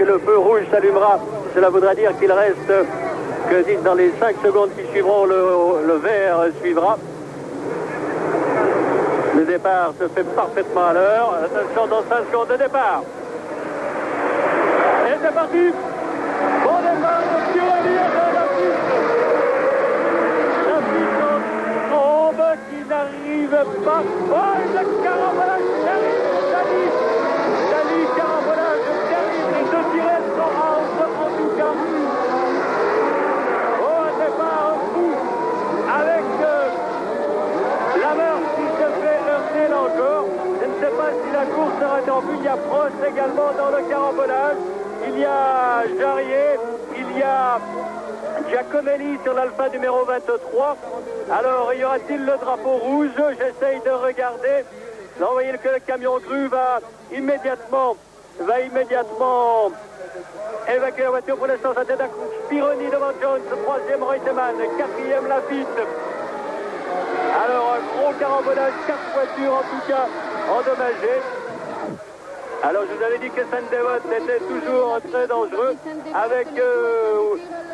que le feu rouge s'allumera. Cela voudra dire qu'il reste que dans les 5 secondes qui suivront, le vert suivra. Le départ se fait parfaitement à l'heure. Attention, dans 5 secondes de départ. Et c'est parti. Bon départ de Pironi de la piste. La piste en trombe qui n'arrive pas. Oh, le carambolage terrible. Dali, carambolage terrible. Les deux tirets sont en tout cas. Oh, un départ fou. Avec la meurtre qui se fait heurter encore. Je ne sais pas si la course sera en vue. Il y a Prost également dans le carambolage. Il y a Jarier, il y a Giacomelli sur l'Alpha numéro 23. Alors, y aura-t-il le drapeau rouge? J'essaye de regarder. Là, vous voyez que le camion cru va immédiatement évacuer la voiture. Pour l'instant, ça tête à coup. Pironi devant Jones, troisième Reutemann, quatrième Lafitte. Alors, un gros carambolage, 4 voitures en tout cas endommagées. Alors je vous avais dit que Sandevot était toujours très dangereux avec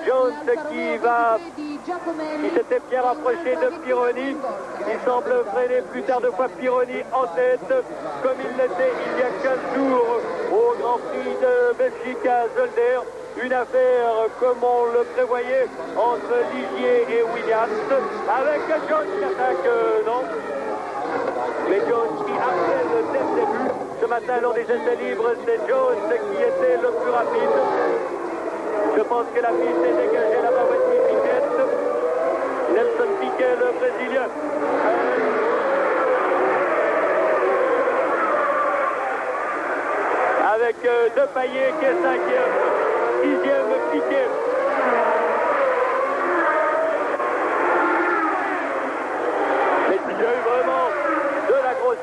Jones qui s'était bien rapproché de Pironi. Il semble freiner plus tard de fois Pironi en tête comme il l'était il y a 15 jours au Grand Prix de Belgique à Zolder. Une affaire comme on le prévoyait entre Ligier et Williams avec Jones qui attaque non. Mais Jones qui harcèle dès le début. Ce matin, lors des essais libres, c'est Jones qui était le plus rapide. Je pense que la piste est dégagée là-bas. Wesley Piquet. Nelson Piquet, le Brésilien. Avec Depailler qui est 5e. 6e Piquet. Mais il y a eu vraiment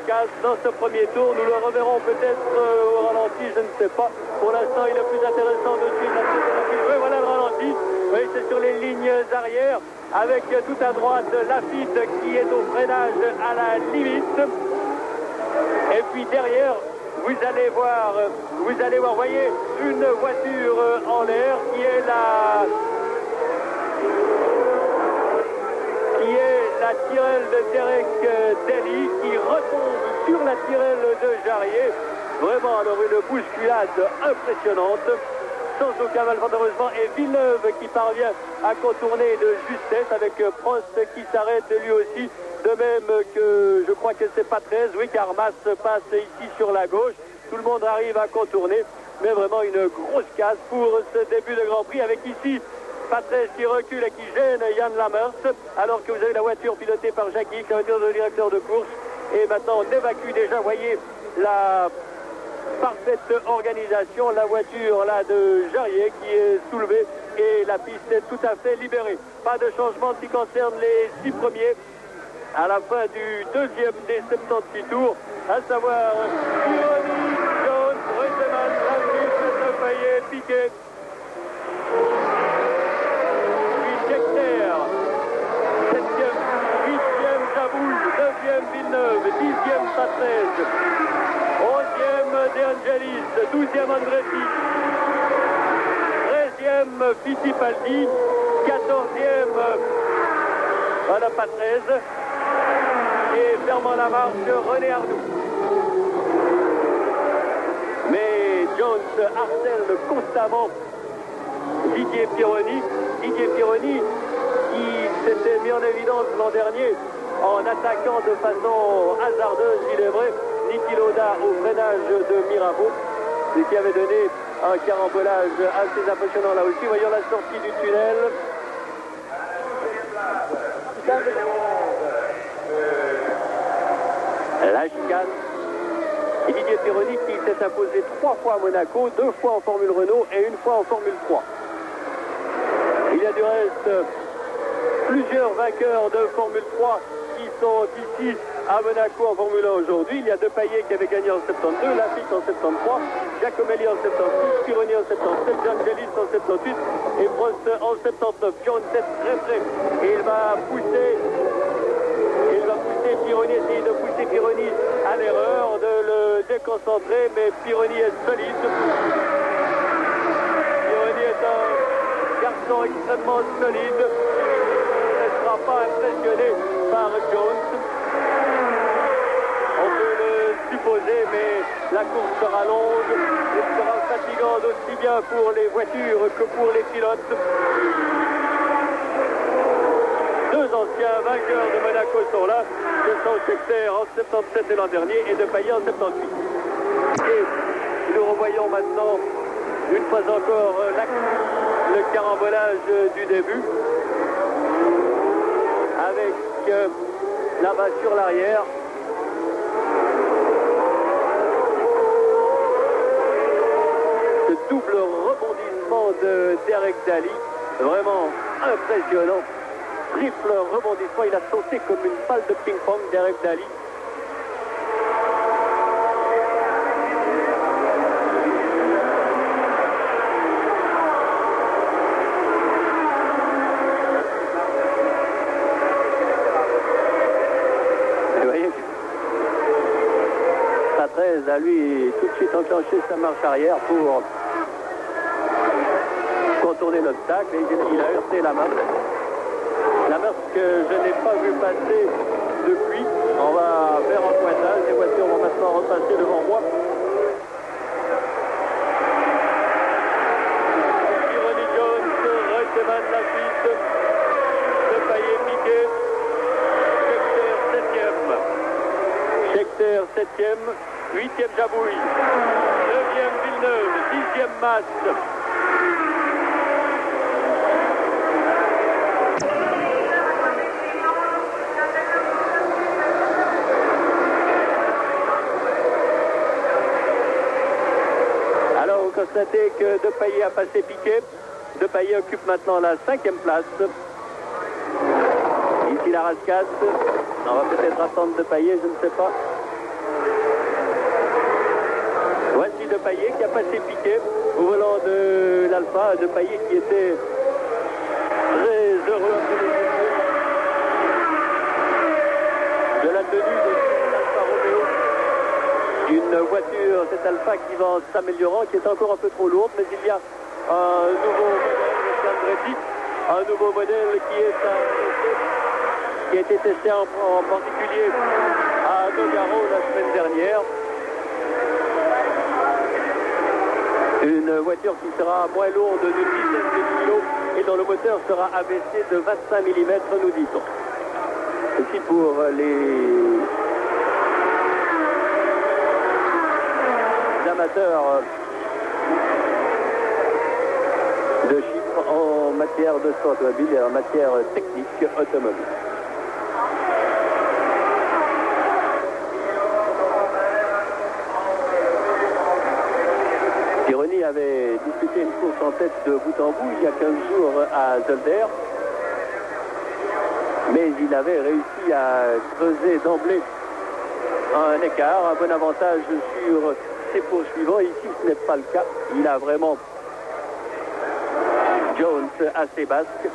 casse dans ce premier tour. Nous le reverrons peut-être au ralenti, je ne sais pas. Pour l'instant, il est plus intéressant de suivre la piste de la piste. Oui, voilà le ralenti. Oui, c'est sur les lignes arrière. Avec tout à droite Lafitte qui est au freinage à la limite. Et puis derrière, vous allez voir, voyez, une voiture en l'air qui est la Tyrrell de Derek Daly qui retombe sur la Tyrrell de Jarier. Vraiment, alors une bousculade impressionnante, sans aucun malfait heureusement, et Villeneuve qui parvient à contourner de justesse avec Prost qui s'arrête lui aussi, de même que je crois que c'est pas 13, oui, car Mas passe ici sur la gauche. Tout le monde arrive à contourner, mais vraiment une grosse casse pour ce début de Grand Prix avec ici Patrese qui recule et qui gêne Yann Lammers, alors que vous avez la voiture pilotée par Jackie, la voiture de directeur de course. Et maintenant on évacue déjà, voyez, la parfaite organisation, la voiture là de Jarier qui est soulevée et la piste est tout à fait libérée. Pas de changement qui concerne les 6 premiers à la fin du deuxième des 76 tours, à savoir Pironi, Jones, Reutemann, Lafitte, Depailler, Piquet. Scheckter, 7e, 8e Jaboul, 9e Villeneuve, 10e Patrese, 11e De Angelis, 12e Andretti, 13e Fittipaldi, 14e voilà Patrese et fermant la marche René Arnoux. Mais Jones harcèle constamment Didier Pironi qui s'était mis en évidence l'an dernier en attaquant de façon hasardeuse, il est vrai, Niki Lauda au freinage de Mirabeau, ce qui avait donné un carambolage assez impressionnant là aussi. Voyons la sortie du tunnel. La chicane. Et Didier Pironi qui s'est imposé 3 fois à Monaco, 2 fois en Formule Renault et 1 fois en Formule 3. Il y a du reste plusieurs vainqueurs de Formule 3 qui sont ici à Monaco en Formule 1 aujourd'hui. Il y a Depailler qui avait gagné en 72, Lafitte en 73, Giacomelli en 76, Pironi en 77, Angelis en 78 et Prost en 79. Jones est très près et il va pousser Pironi, essayer de pousser Pironi à l'erreur, de le déconcentrer, mais Pironi est solide. extrêmement solide. Il ne sera pas impressionné par Jones. On peut le supposer, mais la course sera longue. Elle sera fatigante aussi bien pour les voitures que pour les pilotes. Deux anciens vainqueurs de Monaco sont là. Ce sont Scheckter en 77 de l'an dernier et De Pailler en 78. Et nous revoyons maintenant une fois encore le carambolage du début avec là-bas sur l'arrière ce double rebondissement de Derek Daly, vraiment impressionnant. Triple rebondissement, il a sauté comme une balle de ping-pong, Derek Daly. Vous voyez, Patrese a lui tout de suite enclenché sa marche arrière pour contourner l'obstacle et il a heurté la main. La marche que je n'ai pas vu passer depuis. On va faire un pointage. Les voitures vont maintenant repasser devant moi. Ronnie Jones, Reutemann Lafitte, De Pailler Piquet, Scheckter 7e, 8e Jabouille, 9e Villeneuve, 10e Mast. Constatez que De Pailler a passé Piquet. De Pailler occupe maintenant la 5e place. Ici la rascasse. On va peut-être attendre De Pailler, je ne sais pas. Voici De Pailler qui a passé Piquet au volant de l'Alpha. De Pailler qui était très heureux de la tenue de l'Alfa Romeo. Une voiture, cette Alpha qui va en s'améliorant, qui est encore un peu trop lourde, mais il y a un nouveau modèle, un nouveau modèle qui a été testé en particulier à Nogaro la semaine dernière. Une voiture qui sera moins lourde d'une dizaine de kilos et dont le moteur sera abaissé de 25 mm, nous dit-on. Ceci pour les amateurs de chiffres en matière de sport automobile et en matière technique automobile. Pironi avait disputé une course en tête de bout en bout il y a 15 jours à Zolder, mais il avait réussi à creuser d'emblée un écart, un bon avantage sur ses poursuivants. Ici, ce n'est pas le cas. Il a vraiment Jones assez basque.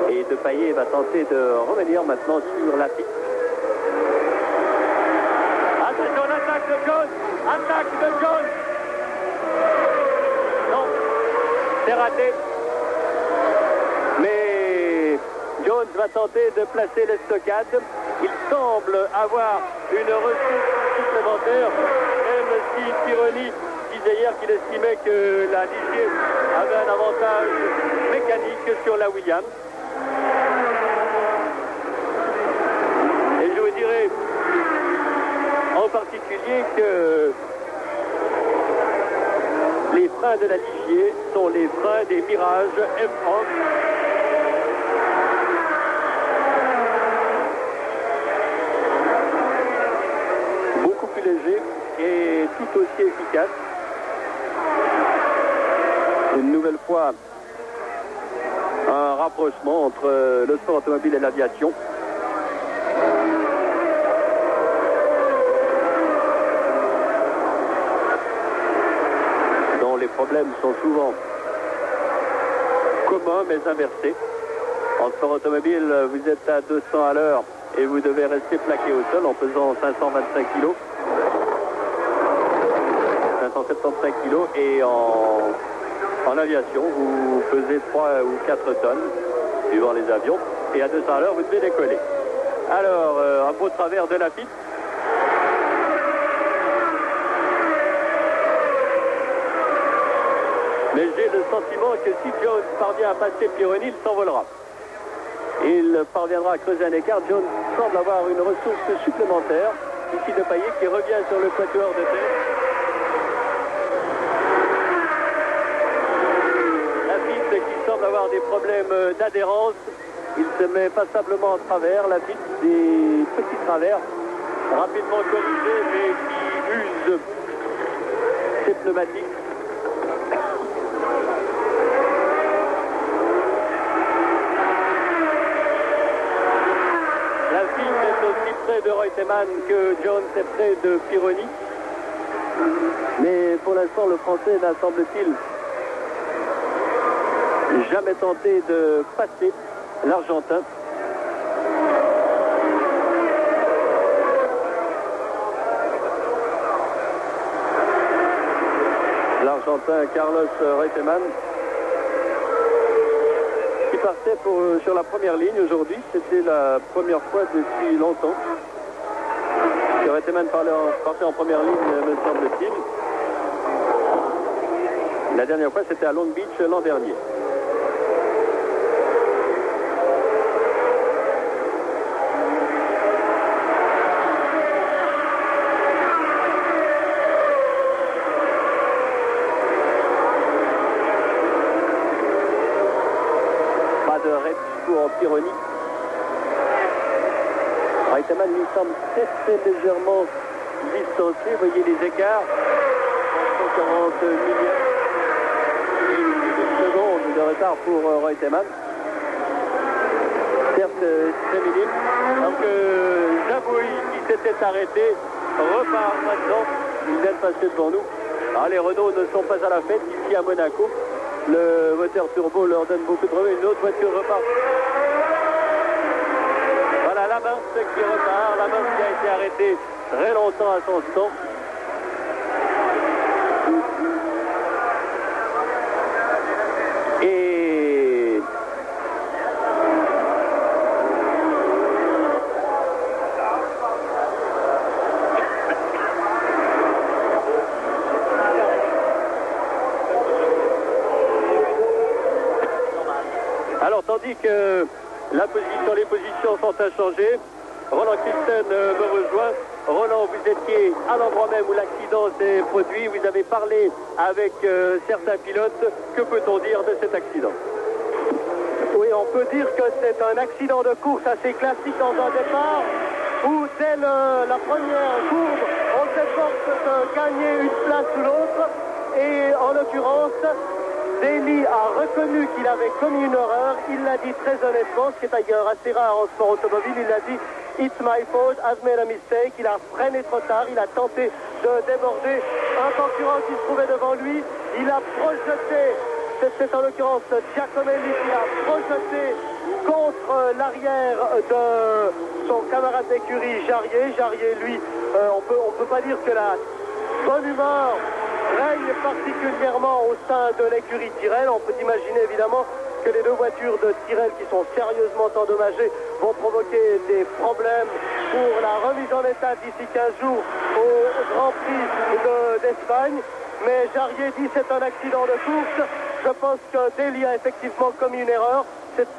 Et De Pailler va tenter de revenir maintenant sur la piste. Attention, l'attaque de Jones! Attaque de Jones! Non, c'est raté. Mais Jones va tenter de placer l'estocade. Il semble avoir une ressource supplémentaire, même si Pironi disait hier qu'il estimait que la Ligier avait un avantage mécanique sur la Williams. Et je vous dirais en particulier que les freins de la Ligier sont les freins des Mirage M30. Beaucoup plus léger et tout aussi efficace. Une nouvelle fois, un rapprochement entre le sport automobile et l'aviation. Les problèmes sont souvent communs mais inversés. En sport automobile, vous êtes à 200 à l'heure et vous devez rester plaqué au sol en pesant 525 kg. 575 kg et en aviation, vous pesez 3 ou 4 tonnes, suivant les avions, et à 200 à l'heure, vous devez décoller. Alors, un beau travers de Lafitte. Mais j'ai le sentiment que si Jones parvient à passer Pironi, il s'envolera. Il parviendra à creuser un écart. Jones semble avoir une ressource supplémentaire. Ici de Payet qui revient sur le quatuor de tête. Lafitte qui semble avoir des problèmes d'adhérence. Il se met passablement en travers. Lafitte, des petits travers rapidement corrigés mais qui usent ses pneumatiques. Lafitte est aussi près de Reutemann que Jones est près de Pironi. Mais pour l'instant, le Français n'a, semble-t-il, jamais tenté de passer l'Argentin. L'Argentin Carlos Reutemann qui partait sur la première ligne aujourd'hui. C'était la première fois depuis longtemps que Reutemann partait en première ligne, me semble-t-il. La dernière fois, c'était à Long Beach l'an dernier. Pour Pironi. Reutemann lui semble très légèrement distancé. Vous voyez les écarts. 140 millions de secondes de retard pour Reutemann. Certes, très minime. Donc, Jabouille qui s'était arrêté repart maintenant. Il vient de passer devant nous. Alors, les Renault ne sont pas à la fête ici à Monaco. Le moteur turbo leur donne beaucoup de revenus. Une autre voiture repart. Voilà la Mars qui repart. La Mars qui a été arrêtée très longtemps à son stand. Et alors, tandis que les positions sont inchangées, Roland Christen me rejoint. Roland, vous étiez à l'endroit même où l'accident s'est produit. Vous avez parlé avec certains pilotes. Que peut-on dire de cet accident? Oui, on peut dire que c'est un accident de course assez classique dans un départ où dès la première courbe, on s'efforce de gagner une place ou l'autre. Et en l'occurrence, Daly a reconnu qu'il avait commis une erreur. Il l'a dit très honnêtement, ce qui est d'ailleurs assez rare en sport automobile. Il a dit « It's my fault, I've made a mistake ». Il a freiné trop tard, il a tenté de déborder un concurrent qui se trouvait devant lui. Il a projeté, c'est en l'occurrence Giacomelli qui a projeté contre l'arrière de son camarade d'écurie Jarier. Jarier, lui, on peut pas dire que la bonne humeur règne particulièrement au sein de l'écurie Tyrrell. On peut imaginer évidemment que les deux voitures de Tyrrell qui sont sérieusement endommagées vont provoquer des problèmes pour la remise en état d'ici 15 jours au Grand Prix d'Espagne. Mais Jarier dit c'est un accident de course. Je pense que Daly a effectivement commis une erreur.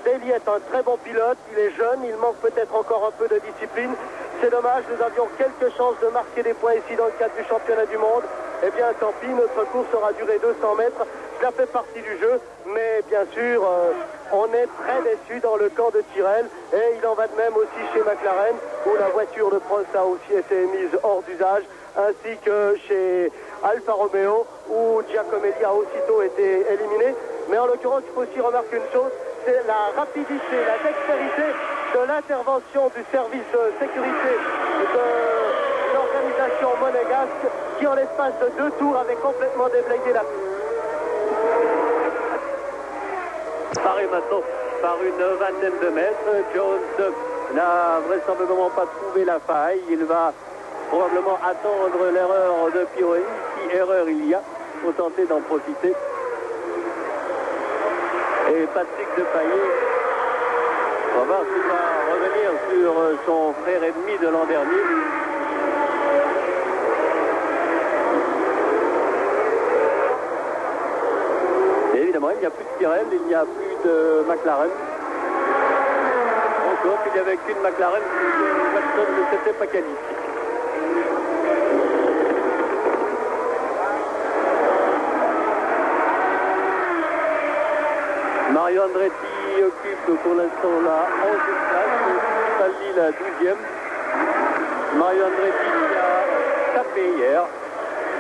Daly est un très bon pilote, il est jeune, il manque peut-être encore un peu de discipline. C'est dommage, nous avions quelques chances de marquer des points ici dans le cadre du championnat du monde. Eh bien, tant pis, notre course aura duré 200 mètres. Cela fait partie du jeu, mais bien sûr, on est très déçus dans le camp de Tyrrell. Et il en va de même aussi chez McLaren, où la voiture de Prost a aussi été mise hors d'usage, ainsi que chez Alfa Romeo, où Giacomelli a aussitôt été éliminé. Mais en l'occurrence, il faut aussi remarquer une chose, c'est la rapidité, la dextérité de l'intervention du service de sécurité de l'organisation monégasque qui, en l'espace de 2 tours, avait complètement déblayé la piste. Paraît maintenant par une vingtaine de mètres. Jones n'a vraisemblablement pas trouvé la faille. Il va probablement attendre l'erreur de Pironi. Si erreur il y a, faut tenter d'en profiter. Et Patrick Depailler, on va voir s'il va revenir sur son frère ennemi de l'an dernier. Et évidemment, il n'y a plus de Tyrrell, il n'y a plus de McLaren. Encore qu'il n'y avait qu'une McLaren, Watson ne s'était pas qualifié. Mario Andretti occupe pour l'instant la 11e place, Saldi la 12e. Mario Andretti qui a tapé hier,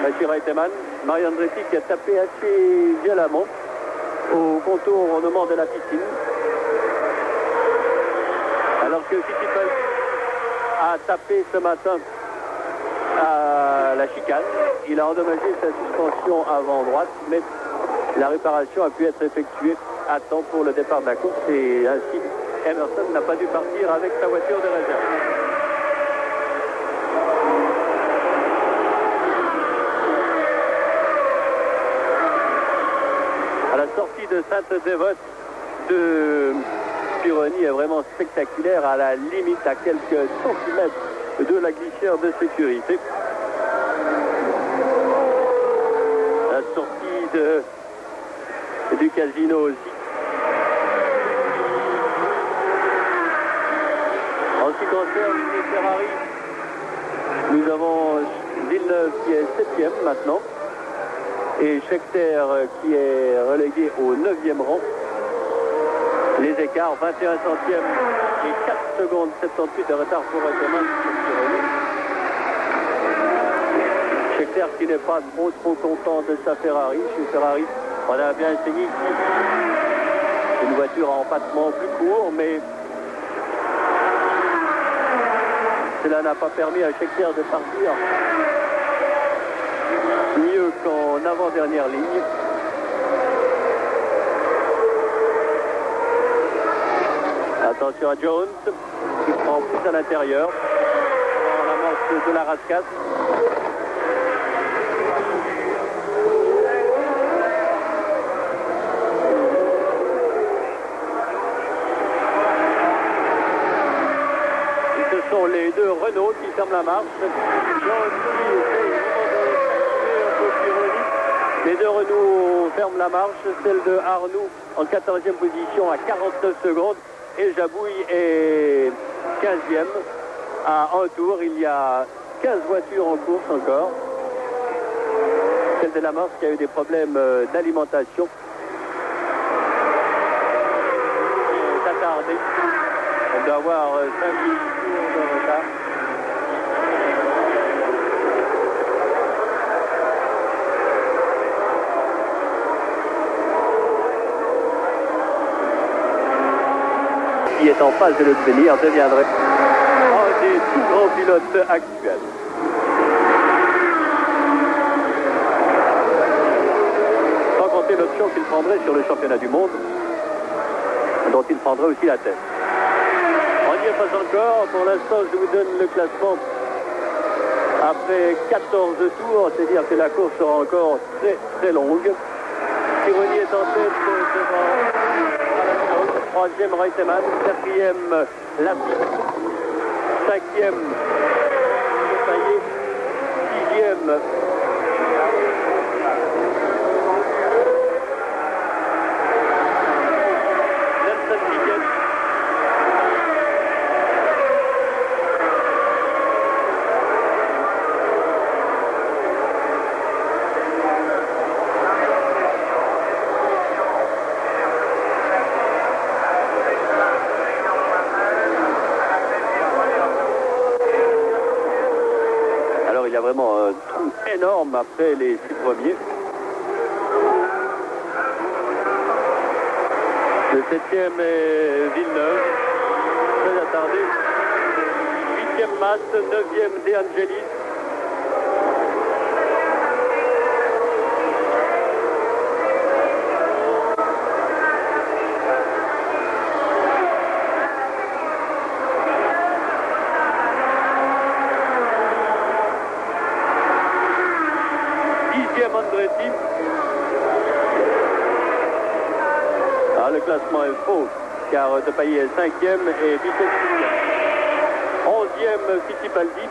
Bachir Reutemann. Mario Andretti qui a tapé assez violemment au contour ornement de la piscine. Alors que Fittipaldi a tapé ce matin à la chicane, il a endommagé sa suspension avant droite, mais la réparation a pu être effectuée à temps pour le départ de la course et ainsi Emerson n'a pas dû partir avec sa voiture de réserve. À la sortie de Sainte-Dévote de Pironi est vraiment spectaculaire, à la limite à quelques centimètres de la glissière de sécurité. La sortie du casino aussi. En ce qui concerne les Ferrari, nous avons Villeneuve qui est 7e maintenant et Scheckter qui est relégué au 9e rang. Les écarts, 21 centièmes et 4 secondes 78 de retard pour Reutemann. Scheckter qui n'est pas trop content de sa Ferrari. Chez Ferrari, on a bien essayé une voiture à empattement plus court, mais cela n'a pas permis à Scheckter de partir mieux qu'en avant-dernière ligne. Attention à Jones qui prend plus à l'intérieur dans l'amorce de la rascasse. Et ce sont les deux Renault qui ferment la marche. Jones qui les deux Renault ferment la marche, celle de Arnoux en 14e position à 49 secondes. Et Jabouille est 15e à un tour. Il y a 15 voitures en course encore. Celle de la Marche qui a eu des problèmes d'alimentation. C'est attardé. On doit avoir 5 tours de retard. Qui est en phase de l'obtenir deviendrait un des tout grands pilotes actuels. Sans compter l'option qu'il prendrait sur le championnat du monde, dont il prendrait aussi la tête. On n'y est pas encore. Pour l'instant, je vous donne le classement après 14 tours, c'est-à-dire que la course sera encore très très longue. Pironi est en tête devant. 3e Reutemann, 4e Lafitte, 5e Depailler, 6e Nelson Piquet. Il y a vraiment un trou énorme après les 6 premiers. Le 7e est Villeneuve, très attardé. 8e Mas, 9e De Angelis. classement est faux, car Depailler est 5e et Vittel 6e. 11e Fittipaldi.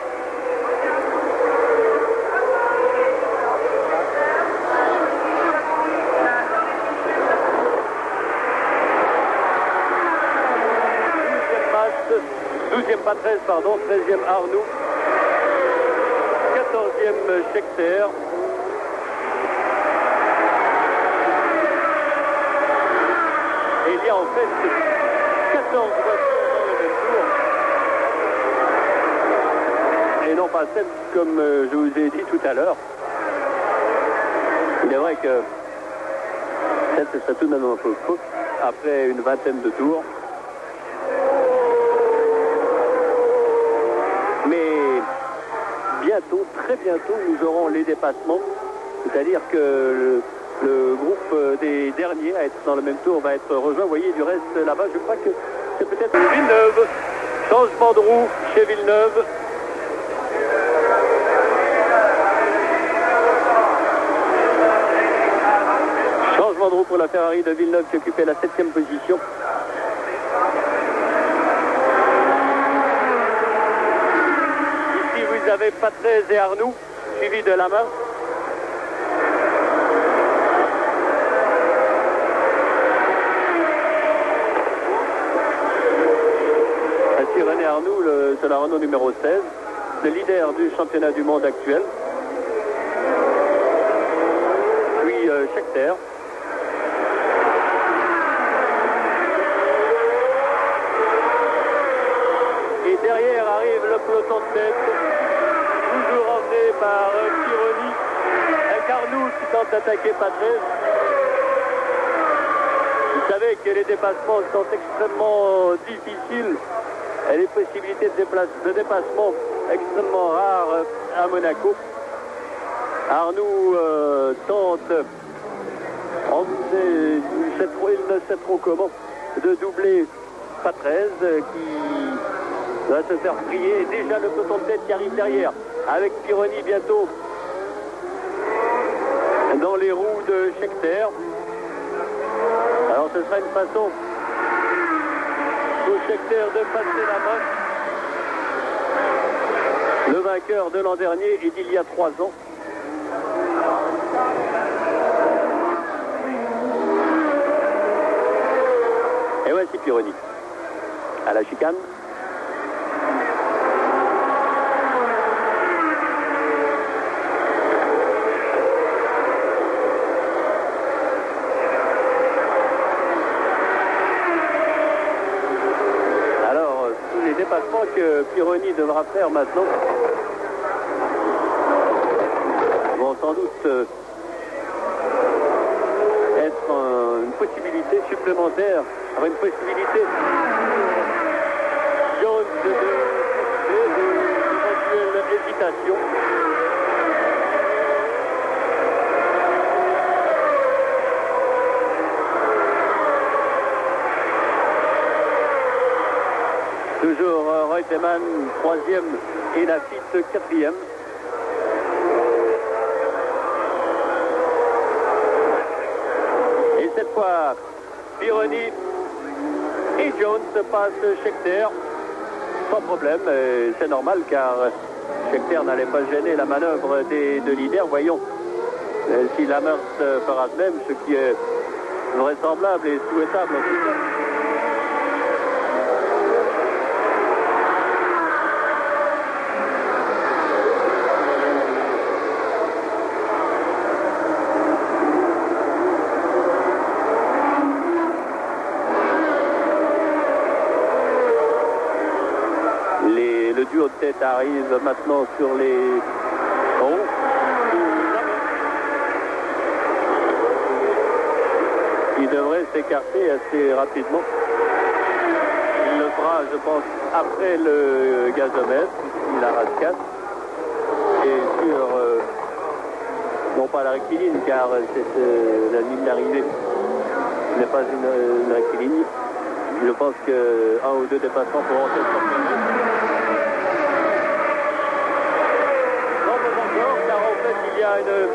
Pas 13, pardon, 13e Arnoux, 14e Scheckter, et il y a en fait 14 voitures dans le même tour, et non pas 7 comme je vous ai dit tout à l'heure. Il est vrai que 7 ce serait tout de même un peu faux après une vingtaine de tours. Bientôt, très bientôt, nous aurons les dépassements. C'est-à-dire que le groupe des derniers à être dans le même tour va être rejoint. Vous voyez, du reste là-bas, je crois que c'est peut-être Villeneuve. Changement de roue chez Villeneuve. Changement de roue pour la Ferrari de Villeneuve qui occupait la 7e position. Vous avez Patrese et Arnoux, suivi de la main. Ainsi René Arnoux, c'est la Renault numéro 16, le leader du championnat du monde actuel. Puis Scheckter. Et derrière arrive le peloton de tête. Toujours emmené par Pironi, avec Arnoux qui tente d'attaquer Patrese. Vous savez que les dépassements sont extrêmement difficiles et les possibilités de dépassement extrêmement rares à Monaco. Arnoux tente, il ne sait trop comment, de doubler Patrese qui va se faire prier. Déjà le peloton de tête qui arrive derrière, avec Pironi bientôt dans les roues de Scheckter. Alors ce sera une façon pour Scheckter de passer la main. Le vainqueur de l'an dernier et d'il y a 3 ans. Et voici Pironi à la chicane. Que Pironi devra faire maintenant vont sans doute être une possibilité supplémentaire, avoir une possibilité jaune d'éventuelle hésitation. Toujours Reutemann 3e et Lafitte 4e. Et cette fois, Pironi et Jones passent Scheckter sans problème. C'est normal car Scheckter n'allait pas gêner la manœuvre des deux leaders. Voyons si Lammers fera de même, ce qui est vraisemblable et souhaitable en tout cas. Le duo de tête arrive maintenant sur les roues. Il devrait s'écarter assez rapidement. Il le fera, je pense, après le gazomètre, la rascasse. Et sur, non pas la rectiligne, car c'est la ligne d'arrivée n'est pas une rectiligne. Je pense qu'un ou deux dépassements pourront être sortis. Il y a une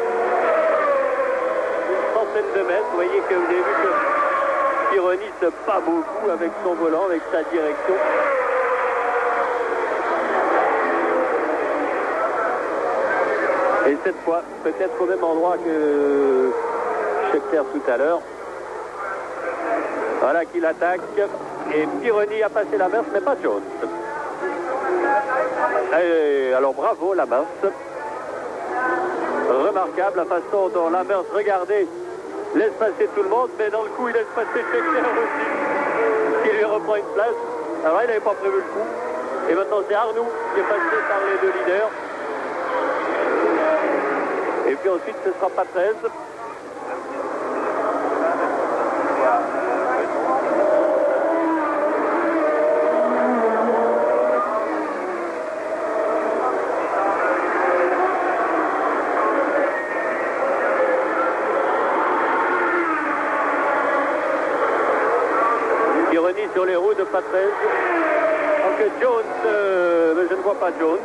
centaine de mètres. Vous voyez que vous avez vu que Pironi se bat beaucoup avec son volant, avec sa direction. Et cette fois, peut-être au même endroit que Scheckter tout à l'heure. Voilà qu'il attaque. Et Pironi a passé la Merce, mais pas Jones. Et alors bravo la Merce. Remarquable la façon dont la Merce, regardez, laisse passer tout le monde, mais dans le coup il laisse passer Scheckter aussi, qui lui reprend une place. Alors il n'avait pas prévu le coup. Et maintenant c'est Arnoux qui est passé par les deux leaders. Et puis ensuite ce sera pas 13. Pironi sur les roues de Patrese. Donc Jones, mais je ne vois pas Jones.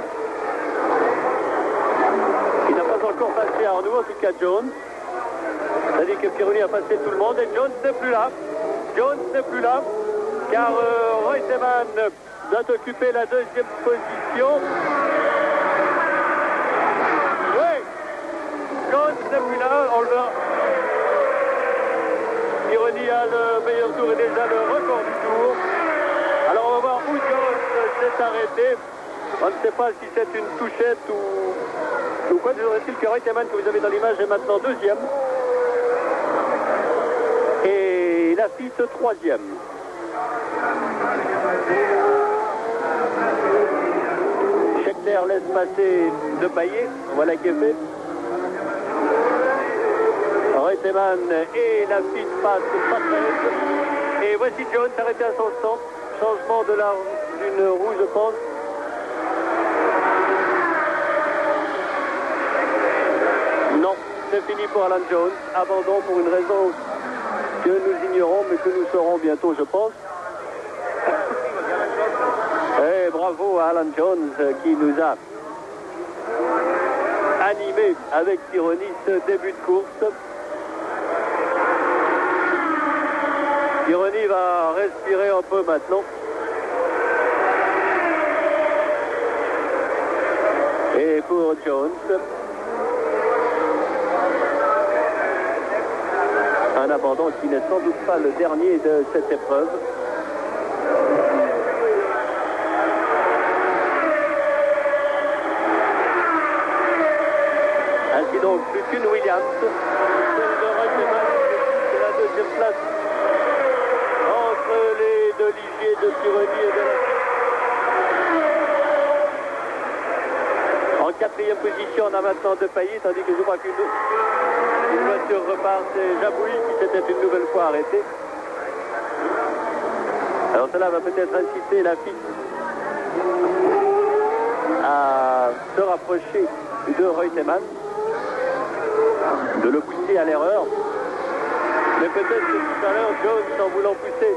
Il n'a pas encore passé Arnoux, en tout cas Jones. C'est-à-dire que Pironi a passé tout le monde et Jones n'est plus là. Jones n'est plus là, car Reutemann doit occuper la deuxième position. Oui, Jones n'est plus là, on le voit. Pironi a le meilleur tour et déjà le record du tour. Alors on va voir où Jones s'est arrêté. On ne sait pas si c'est une touchette ou quoi. Toujours est-il que Reutemann, que vous avez dans l'image, est maintenant deuxième. Et Laffite troisième. Scheckter laisse passer De Paillet. Voilà qui est fait. Reutemann et Laffite passent Patrese. Et voici Jones arrêté à son centre. Changement d'une roue, je pense. Non, c'est fini pour Alan Jones. Abandon pour une raison que nous ignorons, mais que nous saurons bientôt, je pense. Et bravo à Alan Jones qui nous a animé avec Pironi ce début de course. Pironi va respirer un peu maintenant. Et pour Jones, un abandon qui n'est sans doute pas le dernier de cette épreuve. Ainsi donc, plus qu'une Williams. Celle de Reutemann, c'est la deuxième place entre les deux Ligier de Pironi et de En quatrième position, on a maintenant De Paillet, tandis que je crois qu'une voiture repart, c'est Jabouille qui s'était une nouvelle fois arrêté. Alors cela va peut-être inciter Laffite à se rapprocher de Reutemann, de le pousser à l'erreur. Mais peut-être que tout à l'heure, Jones, en voulant pousser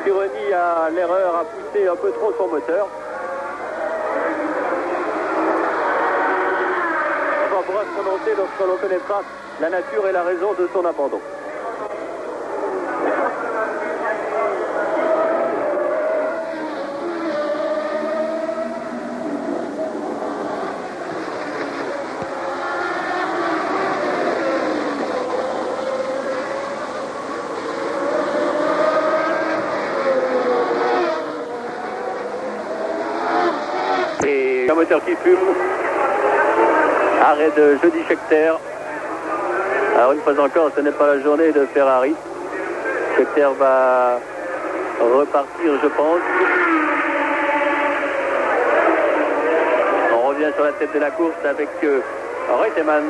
Pironi à l'erreur, a poussé un peu trop son moteur. On pourra se prononcer lorsque l'on connaîtra la nature et la raison de son abandon. Et un moteur qui fume. Arrêt de Jody Scheckter. Alors une fois encore, ce n'est pas la journée de Ferrari. Scheckter va repartir, je pense. On revient sur la tête de la course avec Reutemann,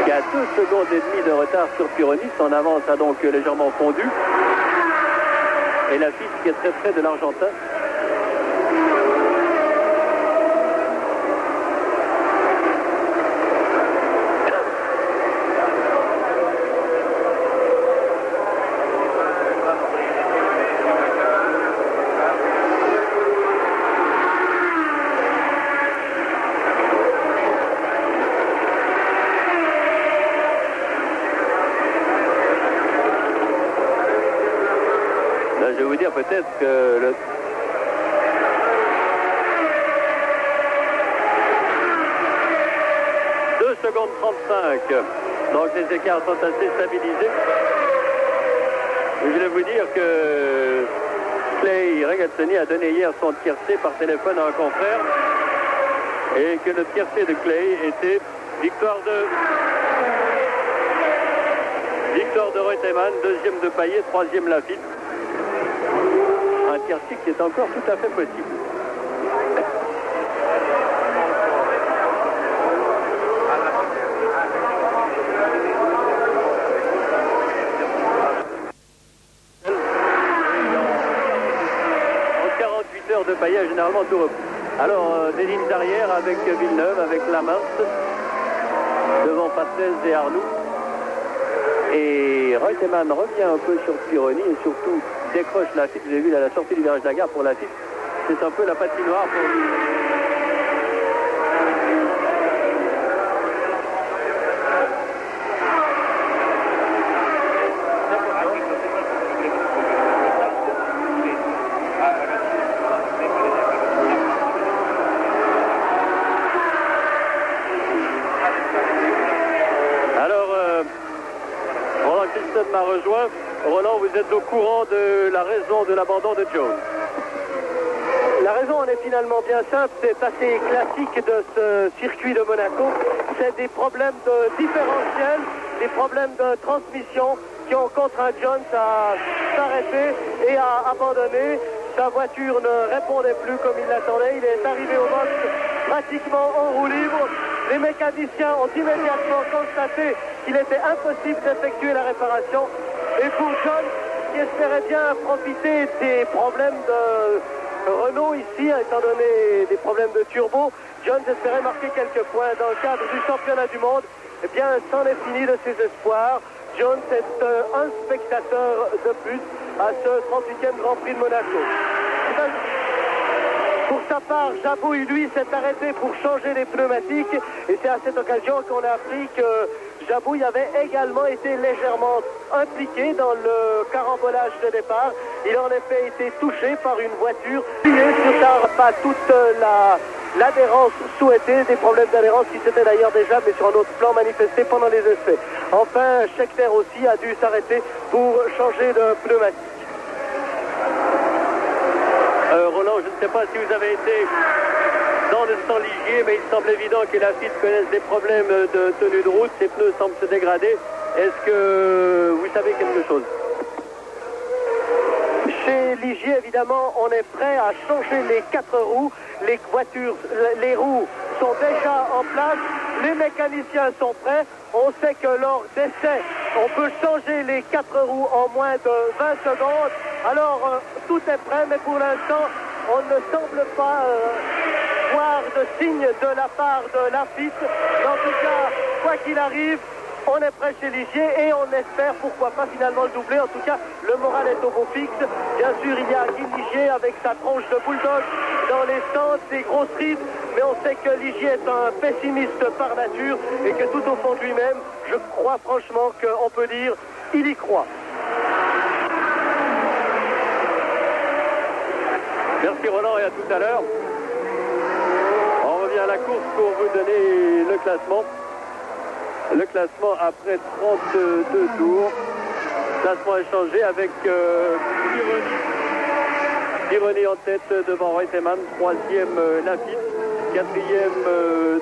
qui a 2 secondes et demie de retard sur Pironi. Son avance a donc légèrement fondu. Et Laffite qui est très près de l'Argentin. peut-être que le... secondes 35. Donc les écarts sont assez stabilisés. Je voulais vous dire que Clay Regazzoni a donné hier son tiercé par téléphone à un confrère et que le tiercé de Clay était victoire de Reutemann, deuxième de Payet, troisième Lafitte. Un tiercé qui est encore tout à fait possible. De Payet généralement tout repris. Alors des lignes d'arrière avec Villeneuve, avec Lamarche devant Patrese et Arnoux, et Reutemann revient un peu sur Pironi et surtout décroche Lafitte. Vous avez vu à la sortie du virage de la gare pour Lafitte, c'est un peu la patinoire pour lui. M'a rejoint. Roland, vous êtes au courant de la raison de l'abandon de Jones? La raison en est finalement bien simple, c'est assez classique de ce circuit de Monaco. C'est des problèmes de différentiel, des problèmes de transmission qui ont contraint Jones à s'arrêter et à abandonner. Sa voiture ne répondait plus comme il l'attendait. Il est arrivé au box pratiquement en roue libre. Les mécaniciens ont immédiatement constaté qu'il était impossible d'effectuer la réparation. Et pour John, qui espérait bien profiter des problèmes de Renault ici, étant donné des problèmes de turbo, John espérait marquer quelques points dans le cadre du championnat du monde. Eh bien, c'en est fini de ses espoirs. Jones est un spectateur de plus à ce 38e Grand Prix de Monaco. Pour sa part, Jabouille, lui, s'est arrêté pour changer les pneumatiques. Et c'est à cette occasion qu'on a appris que Jabouille avait également été légèrement impliqué dans le carambolage de départ. Il a en effet été touché par une voiture. Sur pas toute l'adhérence souhaitée, des problèmes d'adhérence qui s'étaient d'ailleurs déjà, mais sur un autre plan, manifestés pendant les essais. Enfin, Scheckter aussi a dû s'arrêter pour changer de pneumatique. Roland, je ne sais pas si vous avez été dans le stand Ligier, mais il semble évident que Lafitte connaisse des problèmes de tenue de route. Ses pneus semblent se dégrader. Est-ce que vous savez quelque chose? Chez Ligier, évidemment, on est prêt à changer les 4 roues. Les voitures, les roues sont déjà en place. Les mécaniciens sont prêts. On sait que lors d'essais, on peut changer les 4 roues en moins de 20 secondes. Alors, tout est prêt, mais pour l'instant, on ne semble pas voir de signe de la part de Lafitte. En tout cas, quoi qu'il arrive, on est prêt chez Ligier et on espère, pourquoi pas, finalement le doubler. En tout cas, le moral est au beau fixe. Bien sûr, il y a Guy Ligier avec sa tronche de bulldog dans les stands, ses grosses rides, mais on sait que Ligier est un pessimiste par nature et que tout au fond de lui-même, je crois franchement qu'on peut dire, il y croit. Merci Roland et à tout à l'heure. On revient à la course pour vous donner le classement. Le classement après 32 tours. Classement échangé avec Pironi en tête devant Reutemann, 3e Lafitte, 4e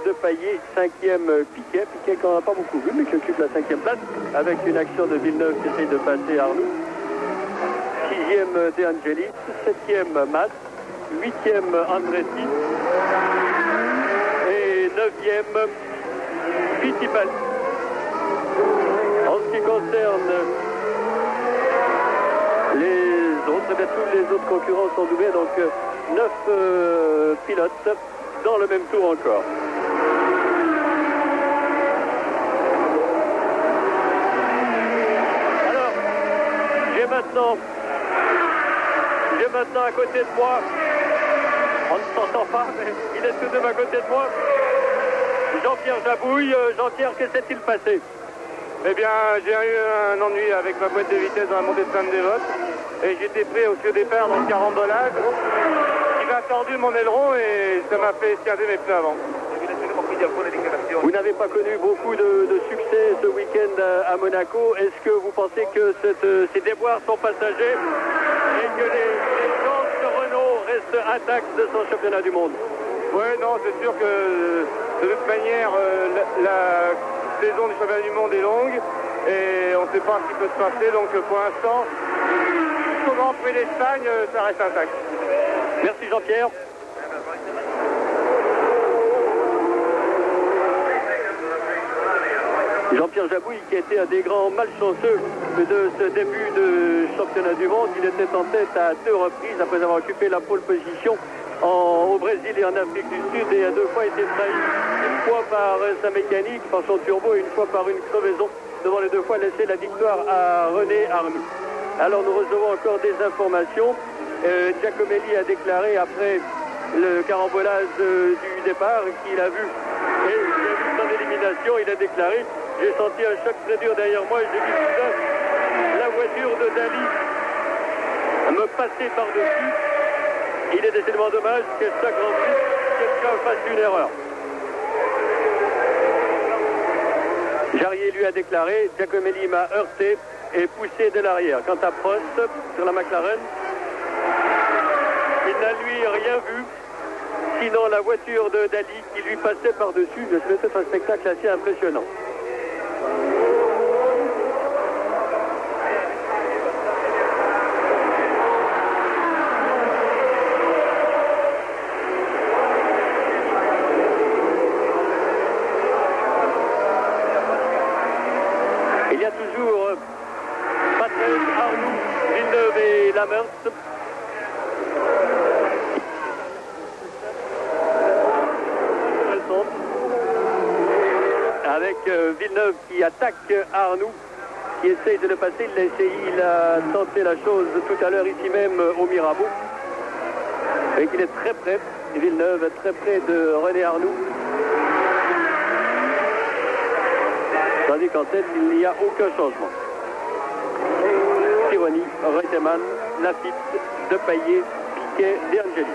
de Payet, 5e Piquet. Piquet qu'on n'a pas beaucoup vu mais qui occupe la 5e place avec une action de Villeneuve qui essaye de passer Arnoux. 6e De Angelis, 7e Mas, 8e Andretti et 9e Fittipaldi. En ce qui concerne les autres, tous les autres concurrents sont doublés, donc 9 pilotes dans le même tour encore. Alors, j'ai maintenant à côté de moi, on ne s'entend pas, mais il est tout de même à côté de moi, Jean-Pierre Jabouille. Jean-Pierre, que s'est-il passé? Eh bien, j'ai eu un ennui avec ma boîte de vitesse dans la montée de Sainte-Dévote. et j'étais pris au départ dans le carambolage. Il m'a tordu mon aileron et ça m'a fait escader mes pneus avant. Vous n'avez pas connu beaucoup de succès ce week-end à Monaco. Est-ce que vous pensez que ces déboires sont passagers et que les chances de Renault restent intactes de son championnat du monde? Oui, non, c'est sûr que de toute manière, la saison du championnat du monde est longue et on ne sait pas ce qui peut se passer. Donc pour l'instant, jusqu'au Grand Prix d'Espagne, ça reste intact. Merci Jean-Pierre. Jean-Pierre Jabouille, qui était un des grands malchanceux de ce début de championnat du monde. Il était en tête à 2 reprises après avoir occupé la pole position au Brésil et en Afrique du Sud, et a 2 fois été trahi, une fois par sa mécanique, par son turbo, et une fois par une crevaison, devant les 2 fois laisser la victoire à René Arnoux. Alors nous recevons encore des informations. Giacomelli a déclaré après le carambolage du départ qu'il a vu, et il a vu son élimination, il a déclaré: j'ai senti un choc très dur derrière moi et j'ai vu soudain la voiture de Dali me passer par-dessus. Il est décidément dommage que chaque Grand Prix, quelqu'un fasse une erreur. Jarier lui a déclaré: Giacomelli m'a heurté et poussé de l'arrière. Quant à Prost, sur la McLaren, il n'a lui rien vu, sinon la voiture de Dali qui lui passait par-dessus. C'était un spectacle assez impressionnant. Il y a toujours Patrese, Arnoux, Villeneuve et Lamers. Avec Villeneuve qui attaque Arnoux, qui essaye de le passer. Il l'a essayé, il a tenté la chose tout à l'heure ici même au Mirabeau. Et qu'il est très près, Villeneuve est très près de René Arnoux. Tandis qu'en tête, il n'y a aucun changement. Pironi, Reutemann, Lafitte, Depailler, Piquet, De Angeli.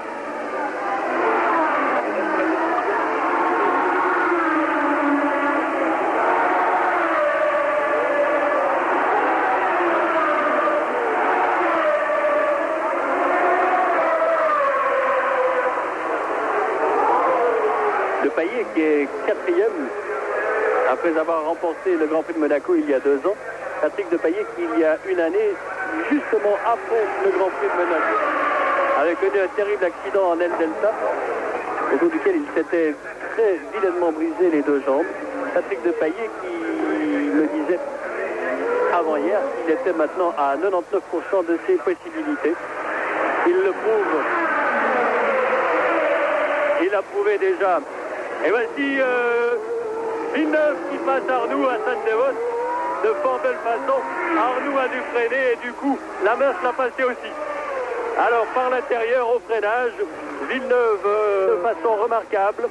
Depailler qui est 4e après avoir remporté le Grand Prix de Monaco il y a 2 ans. Patrick Depailler qui il y a une année, justement après le Grand Prix de Monaco, avait connu un terrible accident en aile delta, au cours duquel il s'était très vilainement brisé les 2 jambes. Patrick Depailler qui me disait avant-hier qu'il était maintenant à 99% de ses possibilités. Il le prouve. Il a prouvé déjà. Et voici Villeneuve qui passe Arnoux à Sainte-Dévote de fort belle façon. Arnoux a dû freiner et du coup Lamers l'a passé aussi. Alors par l'intérieur au freinage, Villeneuve de façon remarquable.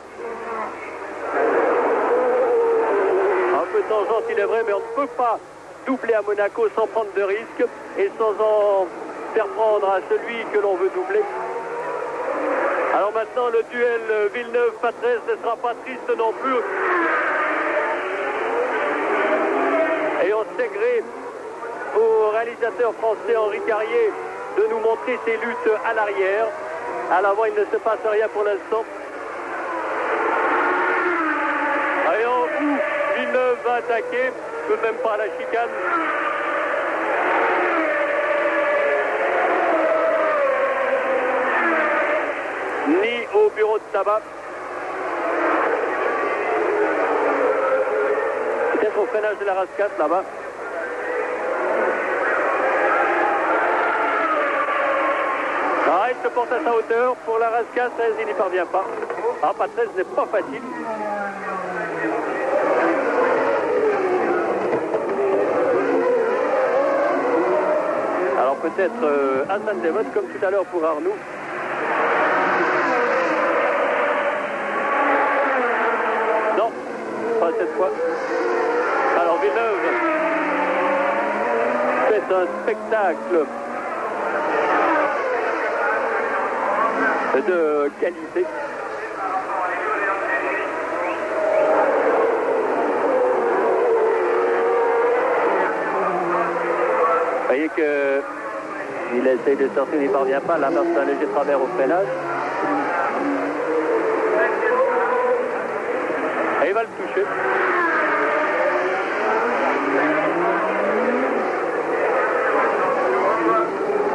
Un peu tangente il est vrai, mais on ne peut pas doubler à Monaco sans prendre de risques et sans en faire prendre à celui que l'on veut doubler. Alors maintenant le duel Villeneuve-Patrese ne sera pas triste non plus. Et on sait gré au réalisateur français Henri Carrier de nous montrer ses luttes à l'arrière. À l'avant, il ne se passe rien pour l'instant. Et en bout, Villeneuve va attaquer, tout de même pas à la chicane. Ni au bureau de tabac. Peut-être au freinage de la rascasse là-bas. Ah, il se porte à sa hauteur pour la rascasse, il n'y parvient pas. Ah, Patrese n'est pas facile. Alors peut-être à Sainte-Dévote comme tout à l'heure pour Arnoux. Non, pas cette fois. Alors Villeneuve fait un spectacle de qualité. Vous voyez qu'il essaye de sortir, il n'y parvient pas. Là, c'est un léger travers au freinage. Et il va le toucher.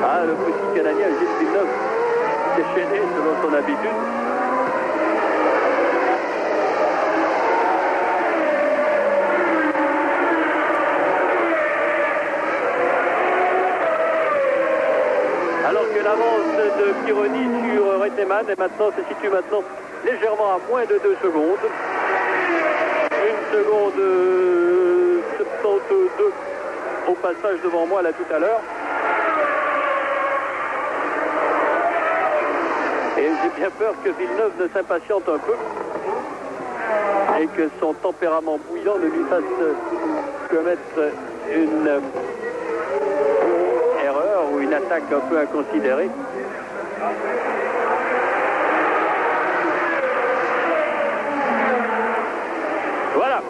Ah, le petit Canadien Gilles Villeneuve, déchaîné selon son habitude. Alors que l'avance de Pironi sur Reutemann est maintenant, se situe maintenant légèrement à moins de 2 secondes. 1 seconde 72 au passage devant moi là tout à l'heure. Et j'ai bien peur que Villeneuve ne s'impatiente un peu et que son tempérament bouillant ne lui fasse commettre une erreur ou une attaque un peu inconsidérée. Voilà.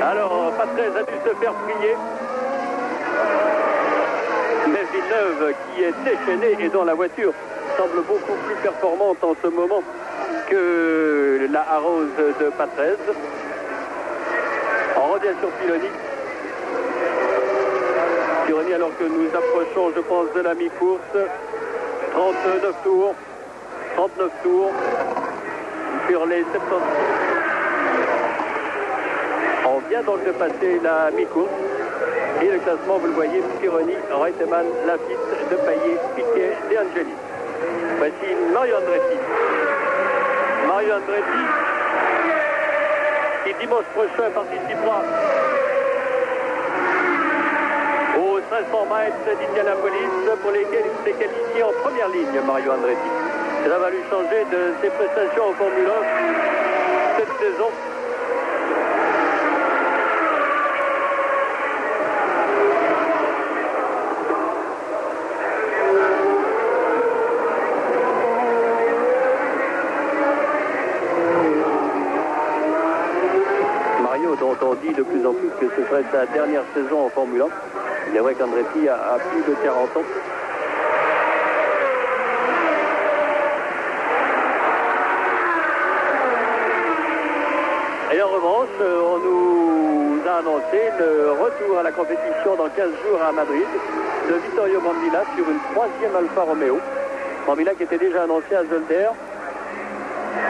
Alors, Patrese a dû se faire prier. Mais Villeneuve, qui est déchaîné et dont la voiture semble beaucoup plus performante en ce moment que la Arrows de Patrese. On revient sur Pironi. Pironi, alors que nous approchons, je pense, de la mi-course. 39 tours. 39 tours. Sur les 70. On vient donc de passer la mi-course. Et le classement, vous le voyez, Pironi, Reutemann, Lafitte, Depailler, Piquet, De Angelis. Voici Mario Andretti. Mario Andretti, qui dimanche prochain participera aux 500 mètres d'Indianapolis, pour lesquels il s'est qualifié en première ligne, Mario Andretti. Cela va lui changer de ses prestations en Formule 1 cette saison. Dont on dit de plus en plus que ce serait sa dernière saison en Formule 1. Il est vrai qu'Andretti a plus de 40 ans. Et en revanche, on nous a annoncé le retour à la compétition dans 15 jours à Madrid de Vittorio Brambilla sur une 3e Alfa Romeo. Brambilla qui était déjà annoncé à Zolder.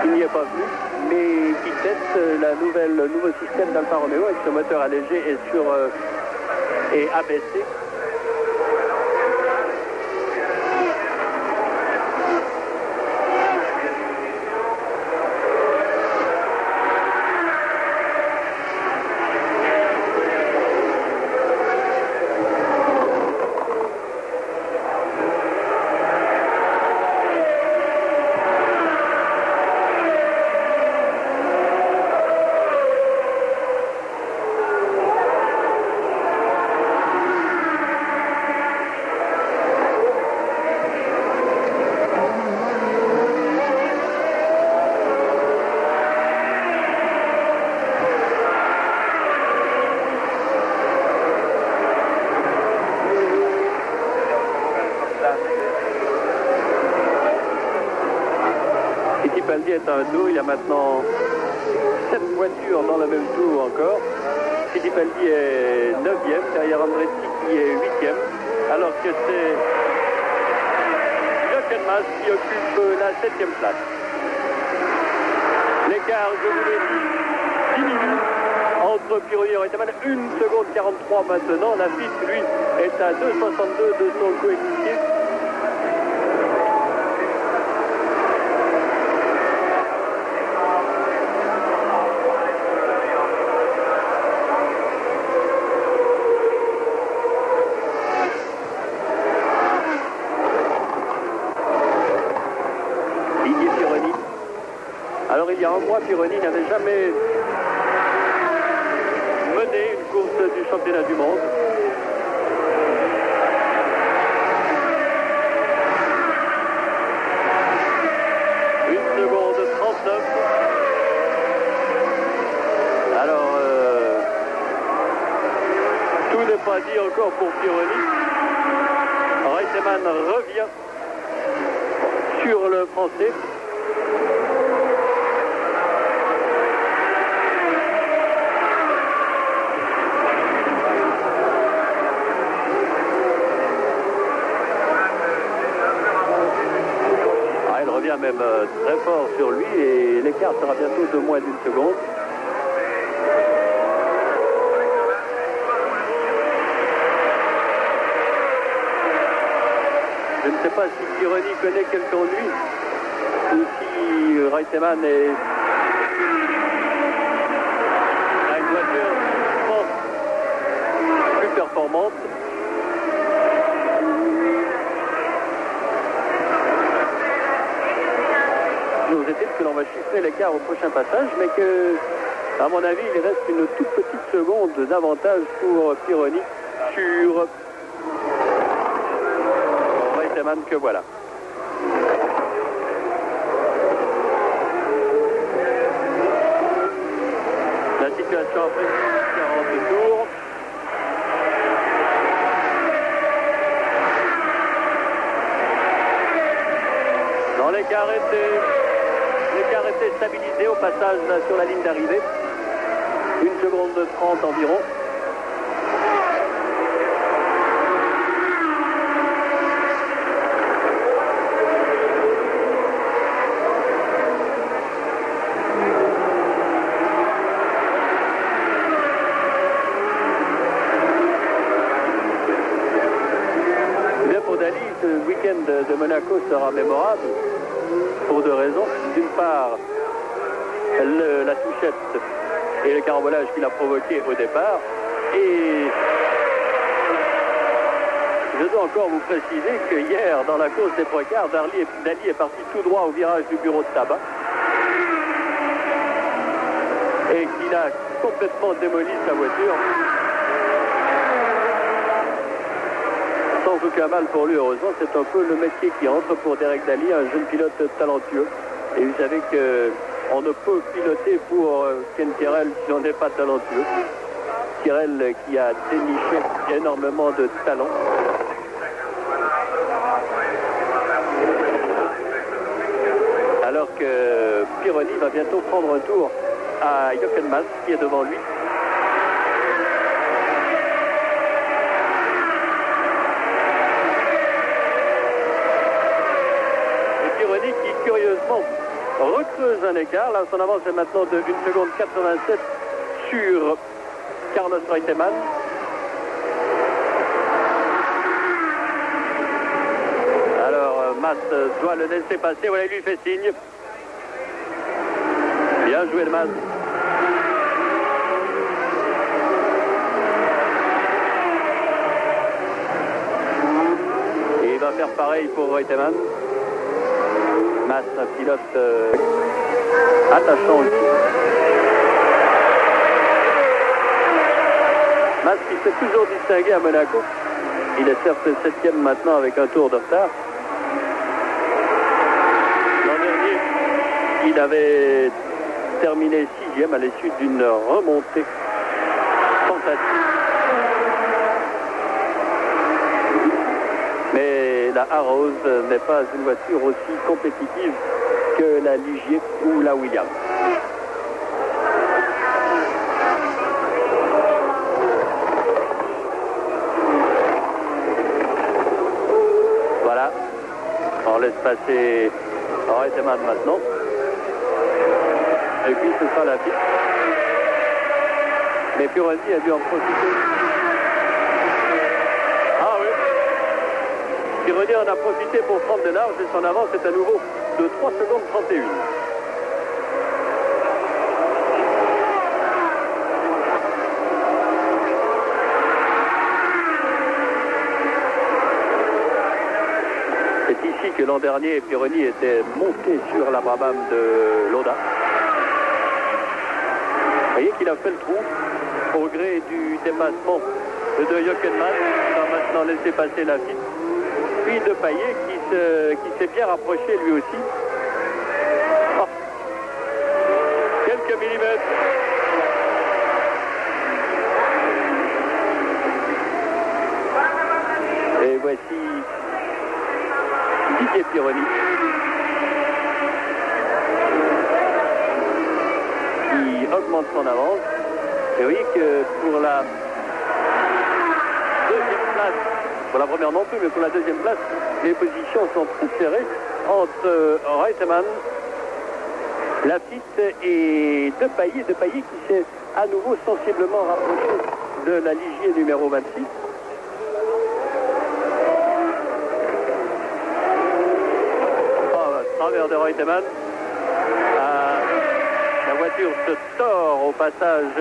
Il n'y est pas venu, mais qui teste le nouveau système d'Alfa Romeo avec ce moteur allégé et abaissé. Fittipaldi est un tour, il y a maintenant 7 voitures dans le même tour encore. Fittipaldi est 9e, derrière Andretti qui est 8e, alors que c'est Jochen Mass qui occupe la 7e place. L'écart, je vous l'ai dit, diminue entre Pironi et Reutemann. 1 seconde 43 maintenant. Lafitte, lui, est à 2,62 de son coéquipier. Alors il y a un mois, Pironi n'avait jamais mené une course du championnat du monde. encore pour Pironi. Reutemann revient sur le Français. Il revient même très fort sur lui et l'écart sera bientôt de moins d'une seconde. Je ne sais pas si Pironi connaît quelqu'un de lui ou si Reutemann a une voiture plus performante. Nous est-il que l'on va chiffrer l'écart au prochain passage, mais que, à mon avis, il reste une toute petite seconde d'avantage pour Pironi sur Reutemann que voilà. La situation après 40 tours. Dans l'écart était stabilisé au passage sur la ligne d'arrivée. 1 seconde 30 environ. Bien pour Dali, ce week-end de Monaco sera mémorable pour deux raisons. D'une part, la touchette et le carambolage qu'il a provoqué au départ. Et je dois encore vous préciser que hier, dans la course des trois-quarts, Dali est parti tout droit au virage du bureau de tabac et qu'il a complètement démoli sa voiture. Sans aucun mal pour lui, heureusement. C'est un peu le métier qui entre pour Derek Daly, un jeune pilote talentueux. Et vous savez qu'on ne peut piloter pour Ken Tyrrell si on n'est pas talentueux. Tyrrell qui a déniché énormément de talent. Alors que Pironi va bientôt prendre un tour à Jochen Mass qui est devant lui. Qui curieusement recreuse un écart. Là, son avance est maintenant de 1 seconde 87 sur Carlos Reutemann. Alors, Mass doit le laisser passer. Voilà, il lui fait signe. Bien joué le Mass. Et il va faire pareil pour Reutemann. Mass, un pilote attachant aussi. Mass qui s'est toujours distingué à Monaco. Il est certes 7e maintenant avec un tour de retard. L'an dernier, il avait terminé 6e à l'issue d'une remontée fantastique. Mais la Arrows n'est pas une voiture aussi compétitive que la Ligier ou la Williams. Voilà, on laisse passer Reutemann maintenant. Et puis ce sera la piste. Mais Pironi a dû en profiter. Ah oui. Pironi en a profité pour prendre de large et son avance est à nouveau de 3 secondes 31. C'est ici que l'an dernier, Pironi était monté sur la Brabham de Lauda. Vous voyez qu'il a fait le trou au gré du dépassement de Jochen Mass, qui va maintenant laisser passer la piste. Puis de Payet qui s'est bien rapproché lui aussi. Oh. Quelques millimètres. voici Didier Pironi qui augmente son avance. Et oui que pour la deuxième place, pour la première non plus, mais pour la deuxième place, les positions sont très serrées entre Reutemann, Lafitte et Depailler. Depailler qui s'est à nouveau sensiblement rapproché de la Ligier numéro 26. Travers de Reutemann. La voiture se tord au passage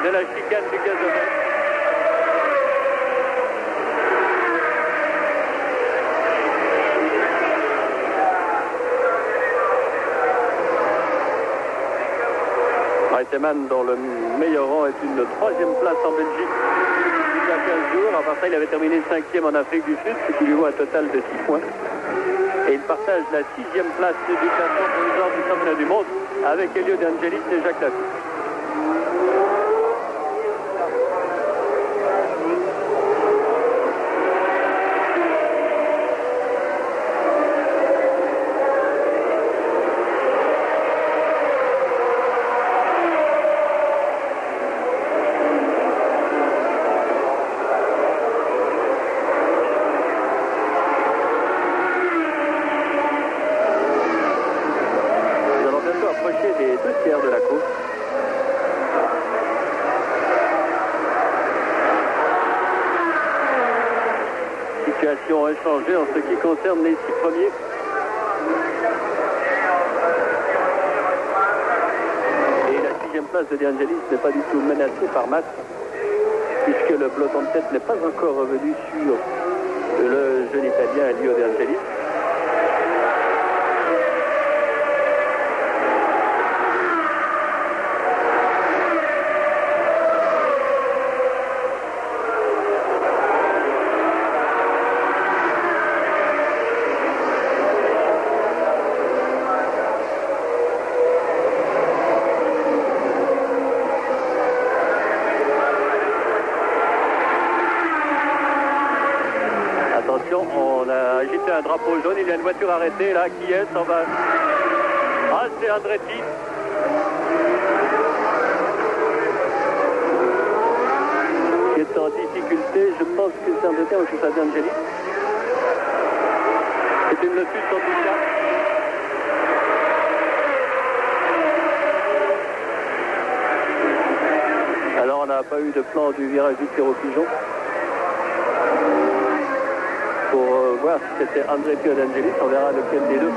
de la chicane du gazonnette. Reutemann, dont le meilleur rang est une 3e place en Belgique il y a 15 jours. À part ça, il avait terminé 5e en Afrique du Sud, ce qui lui vaut un total de 6 points. Et il partage la 6e place du classement provisoire du championnat du monde avec Elio De Angelis et Jacques Lafitte. De la course. Situation inchangée en ce qui concerne les 6 premiers. Et la 6e place de De Angelis n'est pas du tout menacée par Mas, puisque le peloton de tête n'est pas encore revenu sur le jeune Italien Elio De Angelis. On a agité un drapeau jaune, il y a une voiture arrêtée là, qui est, on va... Ah, c'est Andretti. Qui est en difficulté, je pense que c'est Andretti ou c'est De Angelis. C'est une lotus en tout cas. Alors on n'a pas eu de plan du virage du tir au pigeon. Pour voir si c'était Andretti ou De Angelis, on verra lequel des deux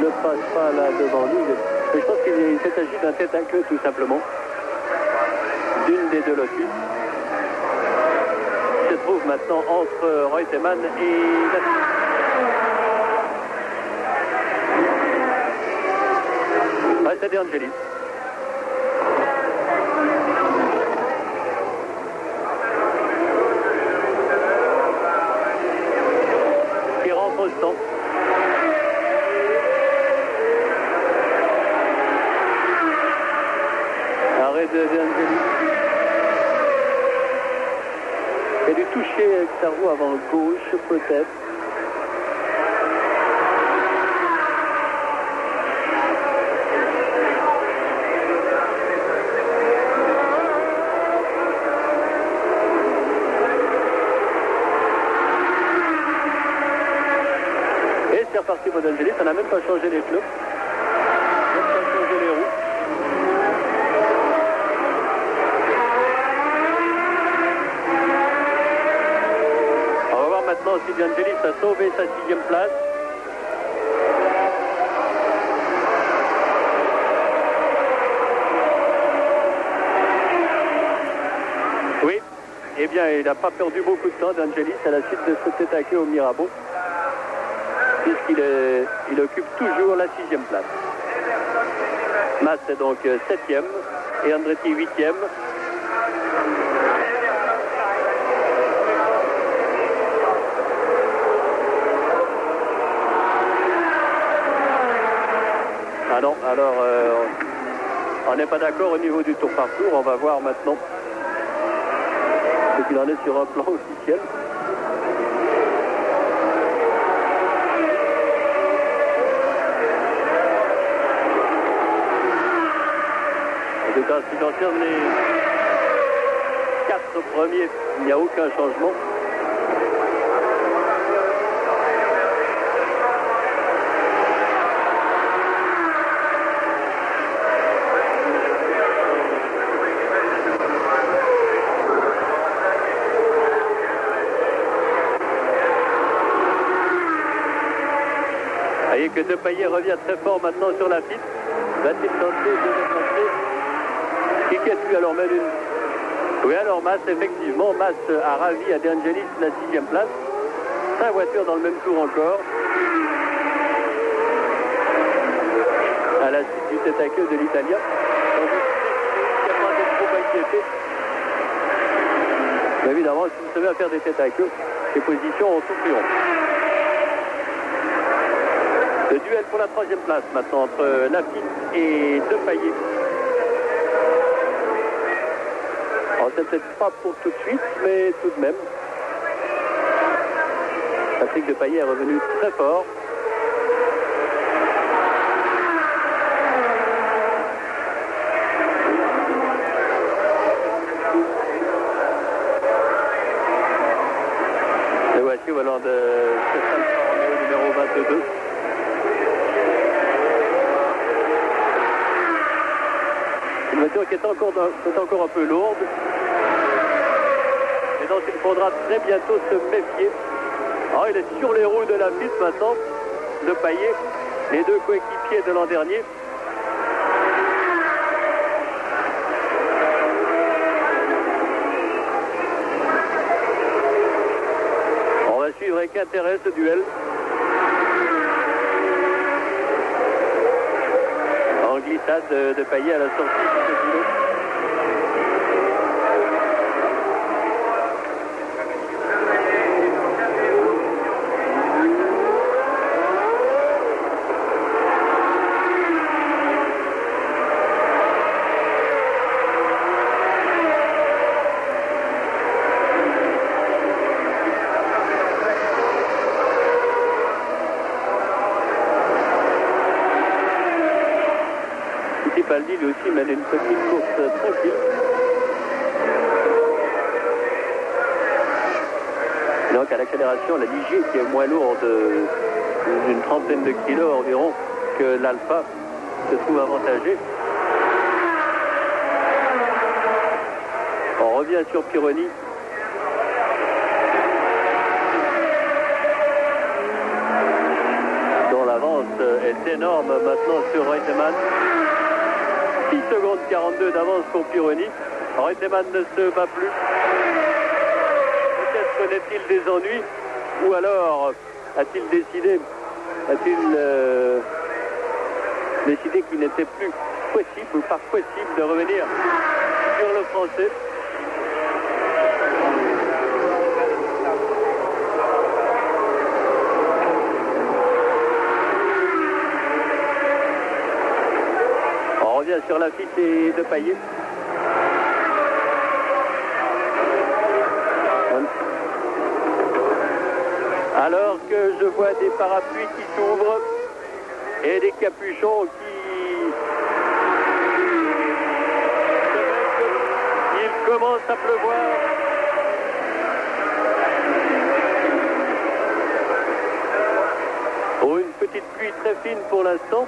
ne passe pas là devant nous. Mais je pense qu'il s'agit d'un tête à queue tout simplement, d'une des deux lotus. Se trouve maintenant entre Reutemann et Lafitte. Ouais, c'est De Angelis. Arrêt de Angelis. Il a dû toucher avec sa roue avant gauche, peut-être. Et c'est reparti pour De Angelis. On n'a même pas changé les pneus. On n'a pas changé les roues. Maintenant, si De Angelis a sauvé sa 6e place. Oui, eh bien, il n'a pas perdu beaucoup de temps, De Angelis, à la suite de cet attaqué au Mirabeau, puisqu'il occupe toujours la 6e place. Mas est donc 7e et Andretti 8e. Ah non, alors on n'est pas d'accord au niveau du tour par tour. On va voir maintenant ce qu'il en est sur un plan officiel. cas, si l'on termine les 4 premiers, il n'y a aucun changement. Vous voyez que Depailler revient très fort maintenant sur la piste. Va-t-il tenter de défoncer? Qui alors mène une... Oui, alors Mas, effectivement, Mas a ravi à De Angelis la 6e place. 5 voitures dans le même tour encore. À la suite du tête à queue de l'Italien. Mais évidemment, si vous savez à faire des têtes à queue, les positions ont tout triomphe. Le duel pour la 3e place maintenant entre Lafitte et Depailler. Alors c'est peut-être pas pour tout de suite, mais tout de même. Patrick Depailler est revenu très fort. Et voici au volant de Stéphane Romeo, numéro 22. Une voiture qui est encore un peu lourde et dont il faudra très bientôt se méfier. Alors il est sur les roues de Lafitte maintenant, Depailler, les deux coéquipiers de l'an dernier. On va suivre avec intérêt ce duel. En glissade de Depailler à la sortie du boulot. Baldi lui aussi mène une petite course tranquille. Donc à l'accélération, la Ligier qui est moins lourde d'une trentaine de kilos environ que l'Alpha se trouve avantagé. On revient sur Pironi. Dont l'avance est énorme maintenant sur Reutemann. 6 secondes 42 d'avance pour Pironi. Reutemann ne se bat plus. Peut-être connaît-il des ennuis ou alors a-t-il décidé qu'il n'était plus possible ou pas possible de revenir sur le Français. On revient sur Lafitte et Depailler. Alors que je vois des parapluies qui s'ouvrent et des capuchons qui... Il commence à pleuvoir. Oh, une petite pluie très fine pour l'instant,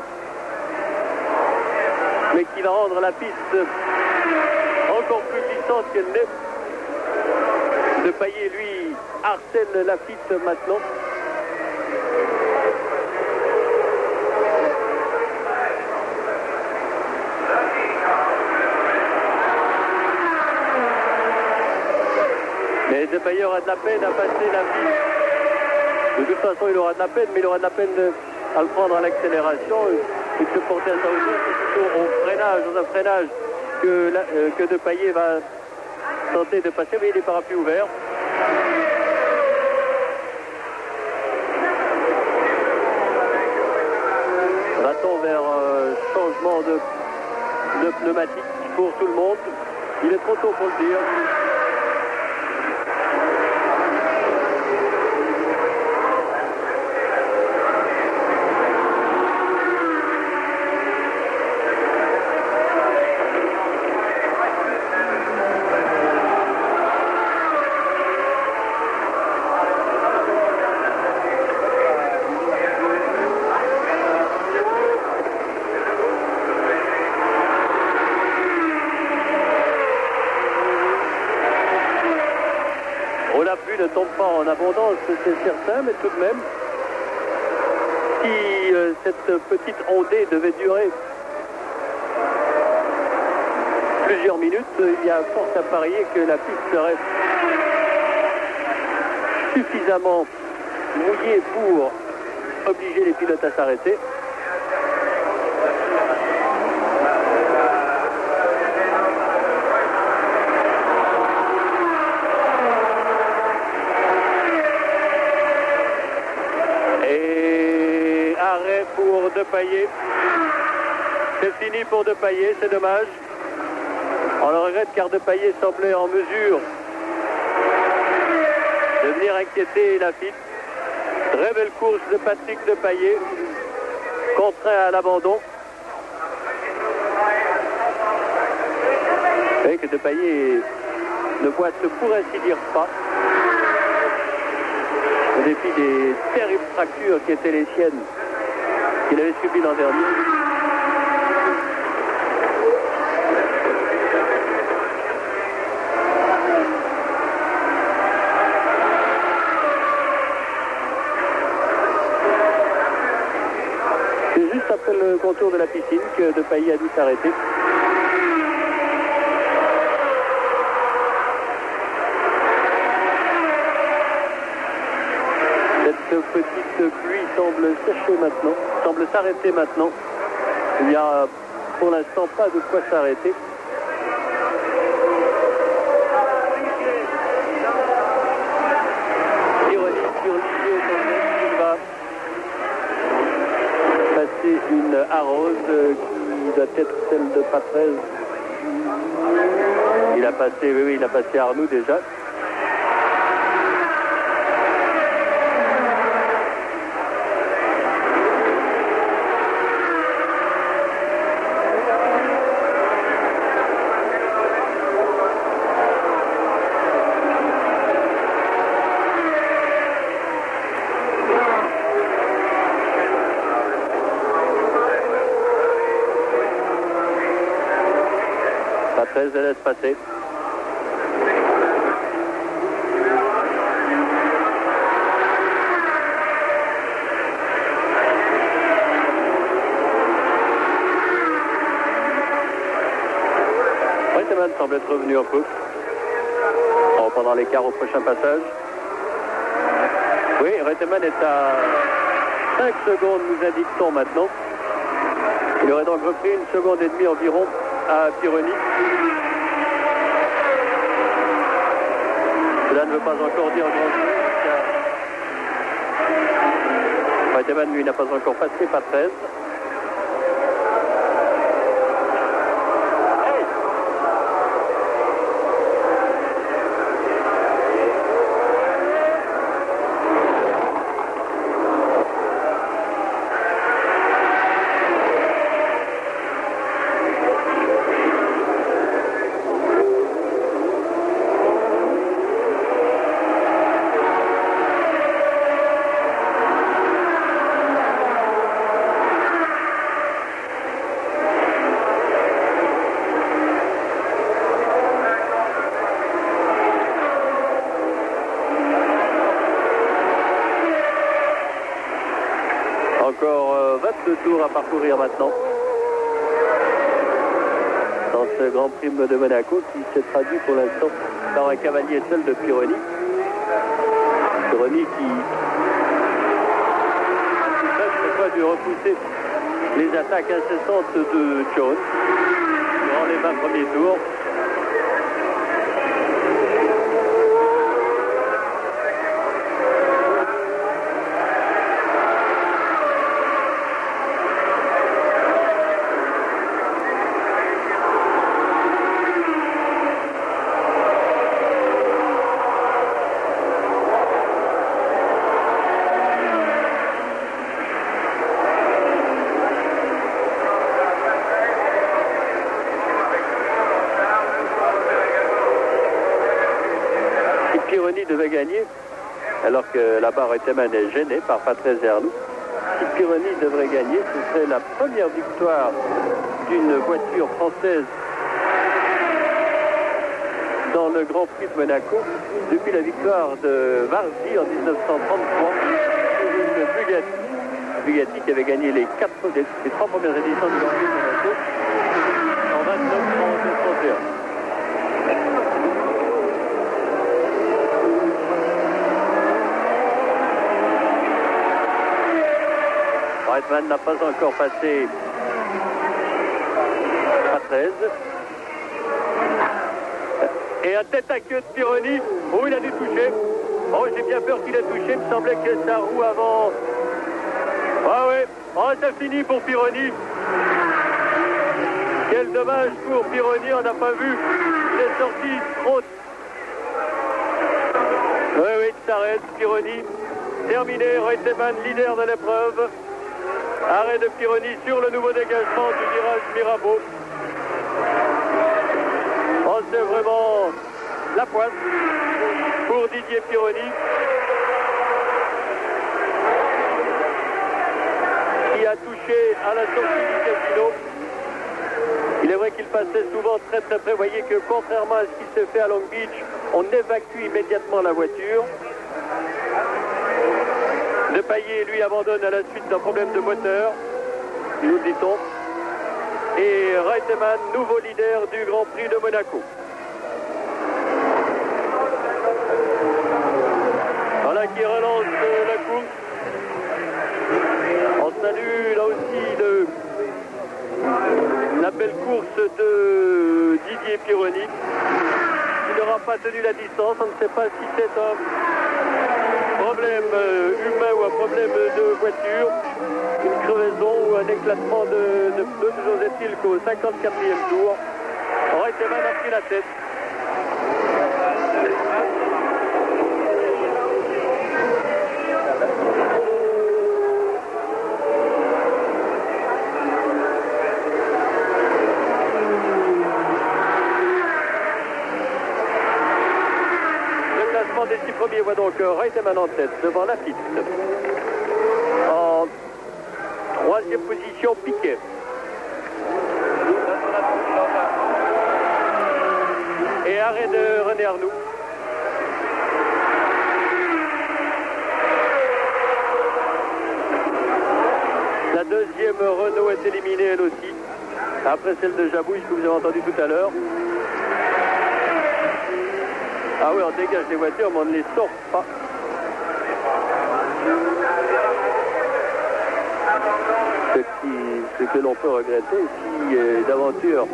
mais qui va rendre la piste encore plus glissante qu'elle n'est. Depailler, lui, harcèle Lafitte maintenant. Mais Depailler aura de la peine à passer Lafitte. De toute façon, il aura de la peine, mais il aura de la peine à le prendre à l'accélération. Il se porter à sa hauteur. C'est plutôt au freinage, dans un freinage, que Depailler va tenter de passer. Mais il est parapluies ouverts. Va-t-on vers un changement de pneumatique pour tout le monde? Il est trop tôt pour le dire. l'abondance, c'est certain, mais tout de même, si cette petite ondée devait durer plusieurs minutes, il y a force à parier que la piste serait suffisamment mouillée pour obliger les pilotes à s'arrêter. Et arrêt pour Depailler. C'est fini pour Depailler, c'est dommage. On le regrette car Depailler semblait en mesure de venir inquiéter Laffite. Très belle course de Patrick Depailler, contraint à l'abandon. Vous savez que Depailler ne boite pour ainsi dire pas, au dépit des terribles fractures qui étaient les siennes qu'il avait subies l'an dernier. C'est juste après le contour de la piscine que Depailler a dû s'arrêter. Cette petite pluie semble sécher maintenant, semble s'arrêter maintenant. Il n'y a pour l'instant pas de quoi s'arrêter. Pironi sur Ligier, il va passer une arrose qui doit être celle de Patrese. Il a passé, oui, il a passé Arnoux déjà. Patrese laisse passer. Reutemann semble être revenu un peu pendant l'écart au prochain passage. Oui, Reutemann est à 5 secondes, nous indique-t-on maintenant. Il aurait donc repris 1 seconde et demie environ à Pironi. Cela ne veut pas encore dire grand-chose car Reutemann, lui, n'a pas encore passé Patrese. Encore 22 tours à parcourir maintenant dans ce Grand Prix de Monaco qui se traduit pour l'instant par un cavalier seul de Pironi. Pironi qui cette fois dû repousser les attaques incessantes de Jones durant les 20 premiers tours. Pironi devait gagner, alors que là-bas Reutemann est gêné par Patrese et Arnoux. Si Pironi devrait gagner, ce serait la première victoire d'une voiture française dans le Grand Prix de Monaco depuis la victoire de Varzi en 1933 sur une Bugatti. Bugatti qui avait gagné les 3 premières éditions du Grand Prix de Monaco en 29, 30 et 31. Reutemann n'a pas encore passé à 13. Et un tête à queue de Pironi. Oh, il a dû toucher. Oh, j'ai bien peur qu'il ait touché. Il me semblait que sa roue avant. Ah ouais. Oh, ça finit pour Pironi. Quel dommage pour Pironi. On n'a pas vu. Il est sorti trop. Oui, oui, il s'arrête. Pironi. Terminé. Reutemann, leader de l'épreuve. Arrêt de Pironi sur le nouveau dégagement du virage Mirabeau. Oh, c'est vraiment la pointe pour Didier Pironi, qui a touché à la sortie du casino. Il est vrai qu'il passait souvent très très près. Vous voyez que contrairement à ce qui s'est fait à Long Beach, on évacue immédiatement la voiture. Depailler, lui, abandonne à la suite d'un problème de moteur, nous dit-on. Et Reutemann, nouveau leader du Grand Prix de Monaco. Voilà qui relance la course. On salue là aussi la belle course de Didier Pironi. Il n'aura pas tenu la distance. On ne sait pas si c'est un problème humain ou un problème de voiture, une crevaison ou un éclatement de pneus. Toujours est-il qu'au 54e tour, Reutemann a pris la tête. Des 6 premiers voit donc Reutemann en tête devant Lafitte. En 3e position, Piquet. Et arrêt de René Arnoux. La 2e Renault est éliminée elle aussi. Après celle de Jabouille que vous avez entendu tout à l'heure. Ah oui, on dégage les voitures, mais on ne les sort pas. Ce que l'on peut regretter, si d'aventure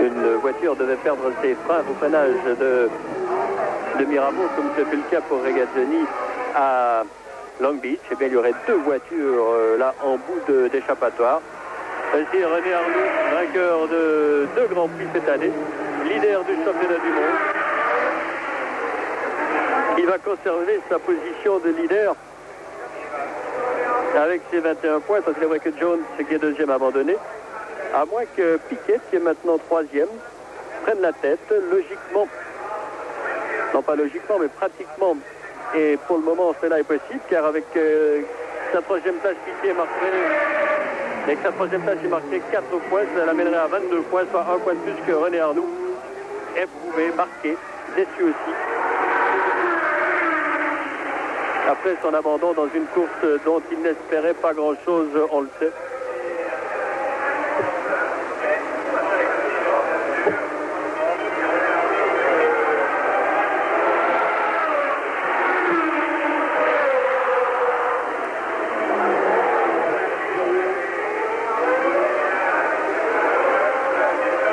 une voiture devait perdre ses freins au freinage de Mirabeau, comme ce fut le cas pour Regazzoni à Long Beach, eh bien, il y aurait 2 voitures là en bout d'échappatoire. Ainsi, René Arnoux, vainqueur de 2 Grands Prix cette année, leader du championnat du monde. Il va conserver sa position de leader avec ses 21 points. C'est vrai que Jones, qui est 2e, a abandonné. À moins que Piquet, qui est maintenant 3e, prenne la tête. Logiquement, non pas logiquement, mais pratiquement. Et pour le moment, cela est possible, car avec sa 3e place, Piquet marquerait. Avec sa 3e place, il marquerait 4 points. Ça l'amènerait à 22 points, soit 1 point de plus que René Arnoux. Éprouvé, marqué, déçu aussi. Après son abandon dans une course dont il n'espérait pas grand-chose, on le sait.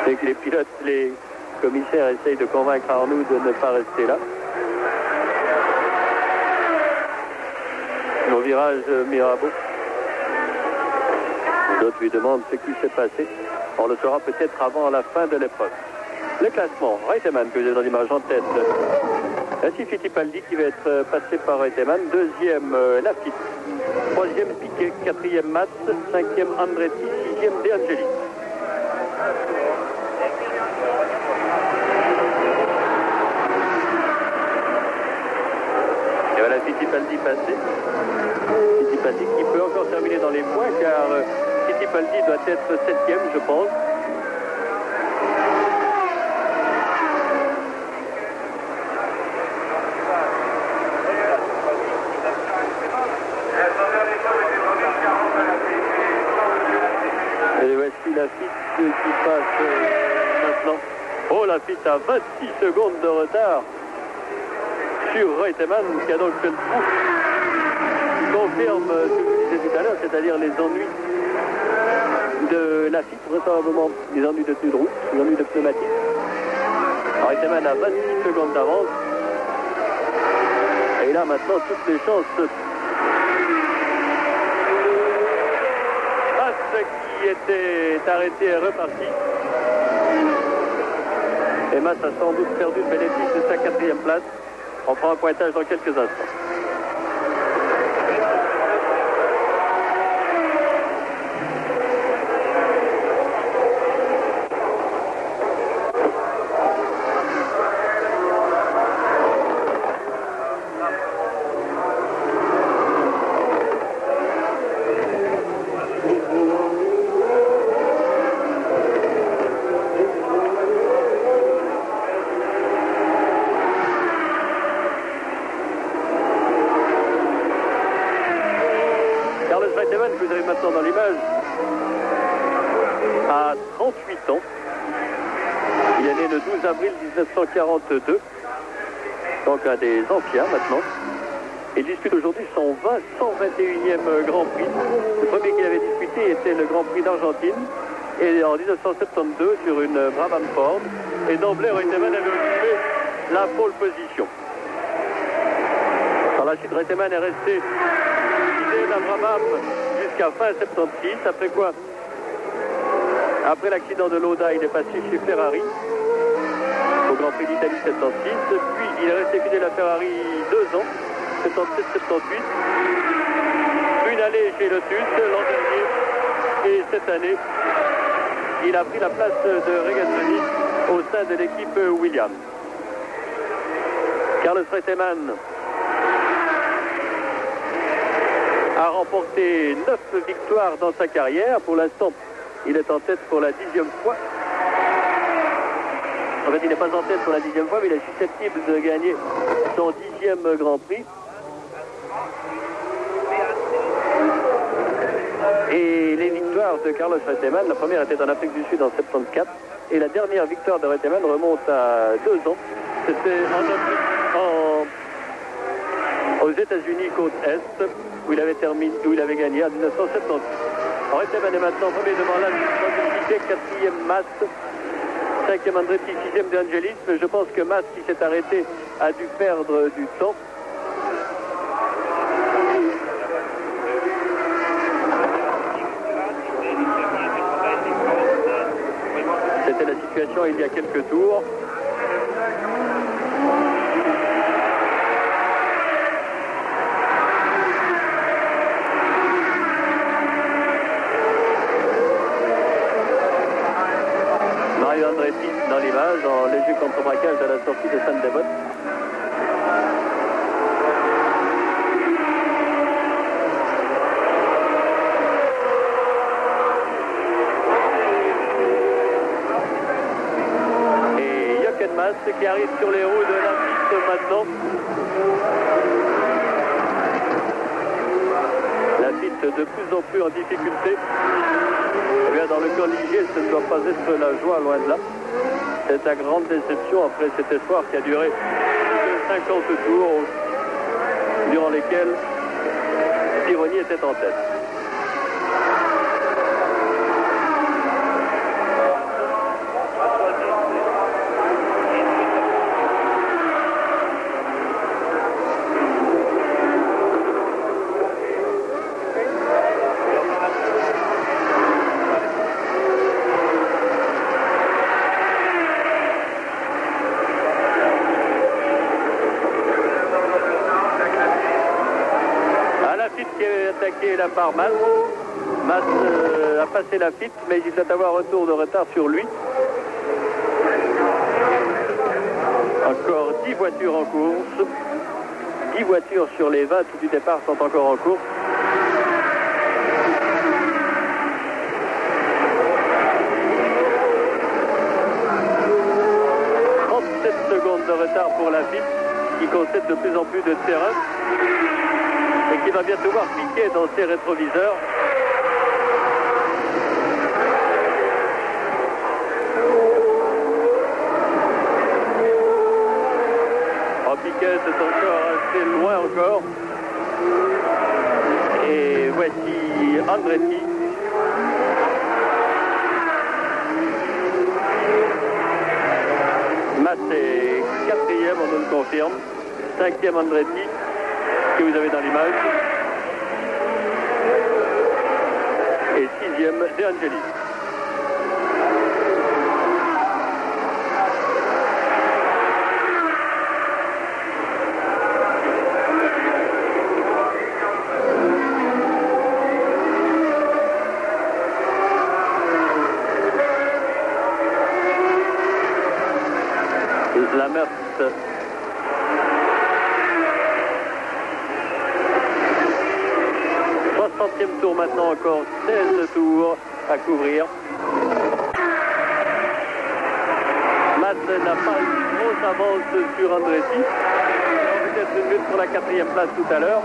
Et que les pilotes, les commissaires essayent de convaincre Arnoux de ne pas rester là. Au virage Mirabeau. L'autre lui demande ce qui s'est passé. On le saura peut-être avant la fin de l'épreuve. Le classement, Reutemann que j'ai dans l'image en tête. Ainsi Fittipaldi qui va être passé par Reutemann. 2e Lafitte. 3e Piquet. 4e Mats. 5e Andretti. 6e De Angelis. Et voilà Fittipaldi passé. Fittipaldi qui peut encore terminer dans les points car Fittipaldi doit être 7e, je pense. Lafitte qui passe maintenant. Oh, Lafitte a 26 secondes de retard sur Reutemann, qui a donc fait le trou. Confirme ce que je disais tout à l'heure, c'est-à-dire les ennuis de Lafitte, vraisemblablement les ennuis de tenue de route, les ennuis de pneumatique. Reutemann a 26 secondes d'avance. Et là maintenant toutes les chances. Mass qui était arrêté est reparti. Et Mass a sans doute perdu le bénéfice de sa 4e place. On prend un pointage dans quelques instants. Vous avez maintenant dans l'image à 38 ans. Il est né le 12 avril 1942, donc un des anciens maintenant. Il dispute aujourd'hui son 121e Grand Prix. Le premier qu'il avait disputé était le Grand Prix d'Argentine, et en 1972 sur une Brabham Ford. Et d'emblée, Reutemann avait occupé la pole position. Par la suite, Reutemann est resté fidèle à Brabham jusqu'à fin 76, après quoi, après l'accident de Lauda, il est passé chez Ferrari au Grand Prix d'Italie 76, puis il est resté fidèle à Ferrari 2 ans, 77-78, puis une allée chez Lotus l'an dernier, et cette année il a pris la place de Regazzoni au sein de l'équipe Williams. Carlos Reutemann a remporté 9 victoires dans sa carrière. Pour l'instant, il est en tête pour la 10e fois. En fait, il n'est pas en tête pour la 10e fois, mais il est susceptible de gagner son 10e Grand Prix. Et les victoires de Carlos Reutemann, la première était en Afrique du Sud en 74, et la dernière victoire de Reutemann remonte à 2 ans. C'était aux États-Unis, côte Est, où il avait gagné en 1978. Reutemann est maintenant premier devant la Andretti, 4e Mass, 5e Andretti, 6e De Angelis. Mais je pense que Mass, qui s'est arrêté, a dû perdre du temps. C'était la situation il y a quelques tours. Mario Andretti dans l'image, en léger contre-braquage à la sortie de San Devot. Et Jochen Mass qui arrive sur les roues de la piste maintenant. La piste de plus en plus en difficulté. Eh bien, dans le camp ligier, ce ne doit pas être la joie, loin de là. C'est la grande déception après cet espoir qui a duré plus de 50 tours, durant lesquels Pironi était en tête. La part Mass. Mass a passé Lafitte, mais il doit avoir un tour de retard sur lui. Encore 10 voitures en course. 10 voitures sur les 20 du départ sont encore en course. Secondes de retard pour Lafitte, qui concède de plus en plus de terrain et qui va bientôt voir piquer dans ses rétroviseurs. c'est encore assez loin encore. Et voici Andretti. Matt est 4e, on nous le confirme. 5e Andretti, que vous avez dans l'image. Et 6e De Angelis. La Merckx. 60e tour maintenant, encore 16 tours à couvrir. Matt n'a pas une grosse avance sur Andretti. Peut-être une lutte pour la 4e place tout à l'heure.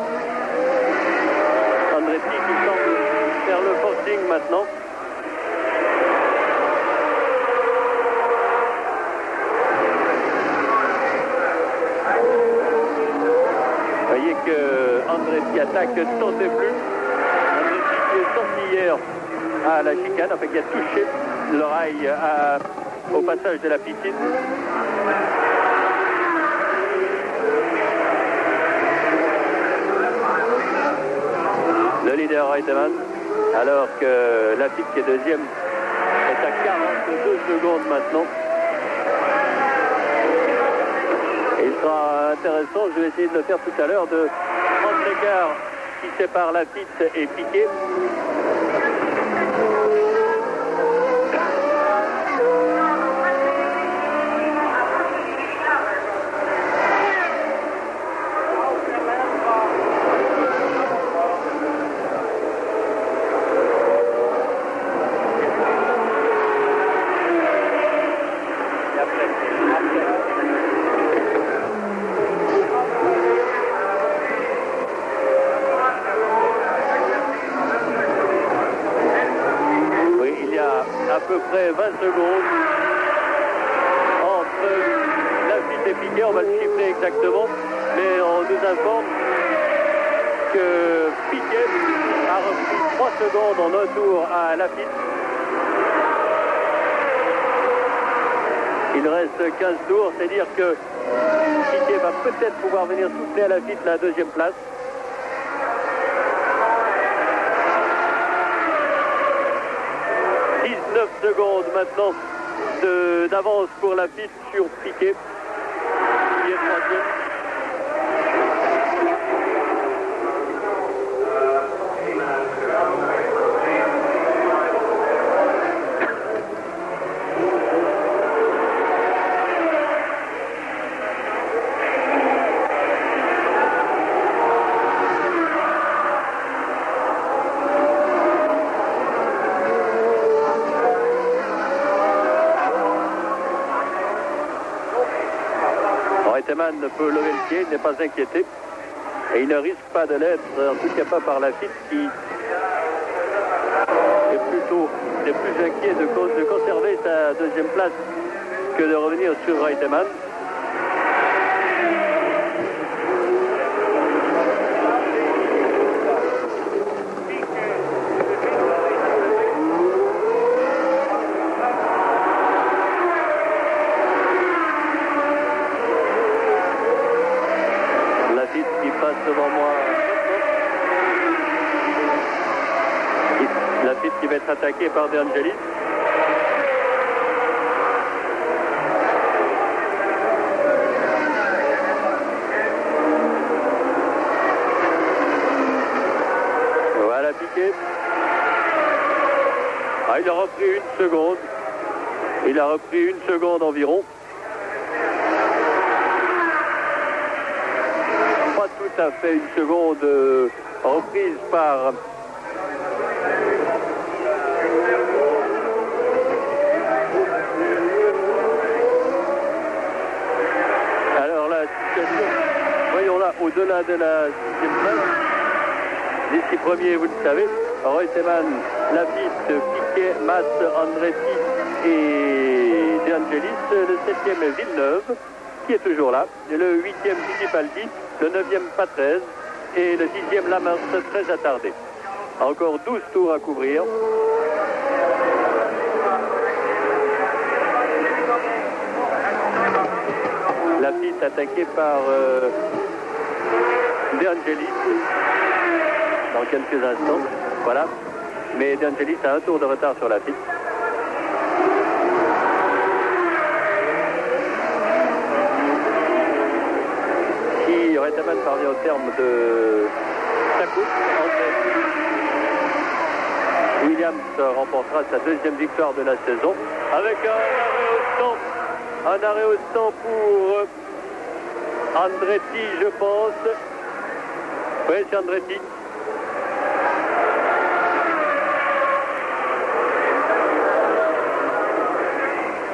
Andretti qui semble faire le forcing maintenant. Vous voyez que Andretti attaque tant et plus. Andretti qui est sorti hier à la chicane, enfin qui a touché l'oreille au passage de la piscine. Le leader Reutemann, alors que Lafitte qui est deuxième est à 42 secondes maintenant. Et il sera intéressant, je vais essayer de le faire tout à l'heure, de prendre l'écart qui sépare Lafitte et Piquet. À peu près 20 secondes entre Lafitte et Piquet, on va le chiffrer exactement, mais on nous informe que Piquet a repris 3 secondes en un tour à Lafitte. Il reste 15 tours, c'est-à-dire que Piquet va peut-être pouvoir venir souffler à Lafitte la deuxième place. 19 secondes maintenant d'avance pour Lafitte sur Piquet, qui est troisième. Reutemann peut lever le pied, il n'est pas inquiété. Et il ne risque pas de l'être, en tout cas pas par Lafitte, qui est plus inquiet de conserver sa deuxième place que de revenir sur Reutemann. Qui passe devant moi. Lafitte qui va être attaqué par De Angelis. Voilà Piquet. Il a repris une seconde. Il a repris une seconde environ. Tout à fait une seconde reprise par alors la situation, voyons là au-delà de la 6e place, les 6 premiers vous le savez, Reutemann, Lafitte, Piquet, Matt, Andretti et De Angelis. Le 7e est Villeneuve qui est toujours là, le 8e Fittipaldi, le 9e Patrese et le 10e Lammers très attardé. Encore 12 tours à couvrir. La piste attaquée par De Angelis dans quelques instants. Voilà. Mais De Angelis a un tour de retard sur la piste. Qui aurait à battre parvient au terme de sa course. Williams remportera sa deuxième victoire de la saison avec un arrêt au stand pour Andretti, je pense. Oui, c'est Andretti.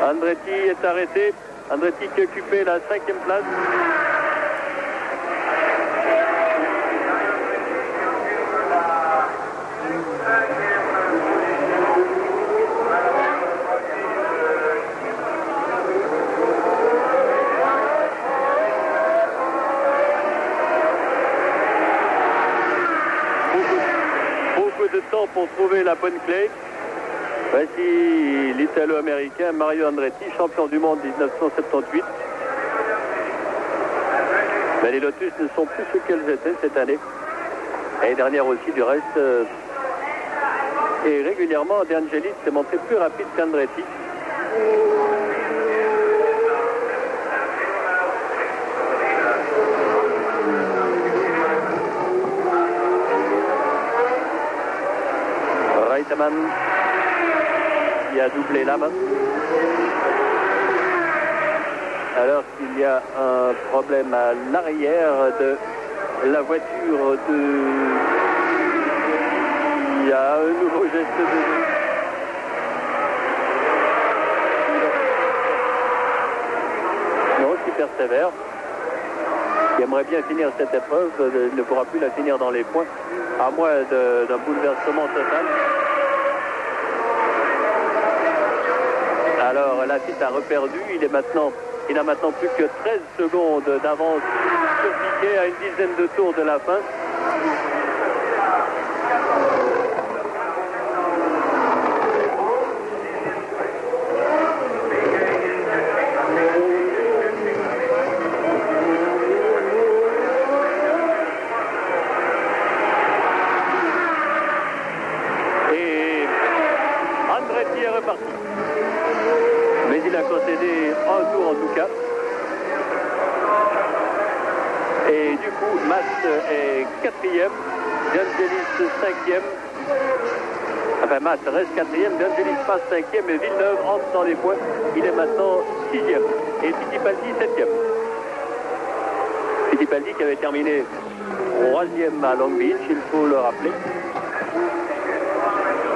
Andretti est arrêté. Andretti qui occupait la 5e place. De temps pour trouver la bonne clé. Voici l'Italo-Américain Mario Andretti, champion du monde 1978. Mais les Lotus ne sont plus ce qu'elles étaient cette année. L'année dernière aussi, du reste. Et régulièrement, De Angelis s'est montré plus rapide qu'Andretti. Reitemann qui a doublé la main. Alors qu'il y a un problème à l'arrière de la voiture de... Il y a un nouveau geste de... Non, qui persévère. Qui aimerait bien finir cette épreuve, ne pourra plus la finir dans les points, à moins d'un bouleversement total. Alors Lafitte a reperdu, il n'a maintenant plus que 13 secondes d'avance sur Piquet à une dizaine de tours de la fin. Et Andretti est reparti. Mais il a concédé un tour en tout cas. Et du coup, Matt est 4e, De Angelis 5e. Enfin, Matt reste 4e, De Angelis passe 5e et Villeneuve entre dans les points. Il est maintenant 6e. Et Fittipaldi 7e. Fittipaldi qui avait terminé 3e à Long Beach, il faut le rappeler.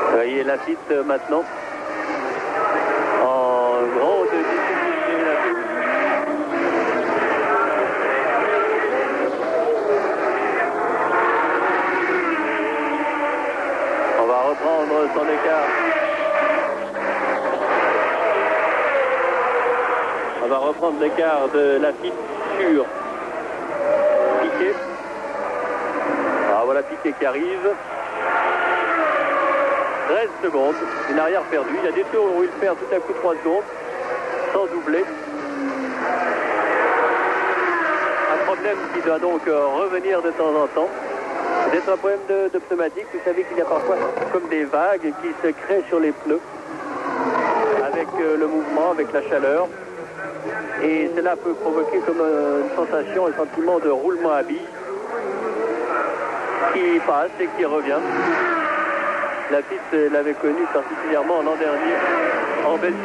Vous voyez Lafitte maintenant. Grande difficulté là-dessus. On va reprendre son écart. On va reprendre l'écart de Lafitte sur Piquet. Alors voilà Piquet qui arrive. 13 secondes, une arrière perdue. Il y a des tours où il perd tout à coup 3 secondes, sans doubler. Un problème qui doit donc revenir de temps en temps. C'est un problème de pneumatique. Vous savez qu'il y a parfois comme des vagues qui se créent sur les pneus avec le mouvement, avec la chaleur. Et cela peut provoquer comme une sensation, un sentiment de roulement à billes qui passe et qui revient. Lafitte l'avait connu particulièrement l'an dernier en Belgique.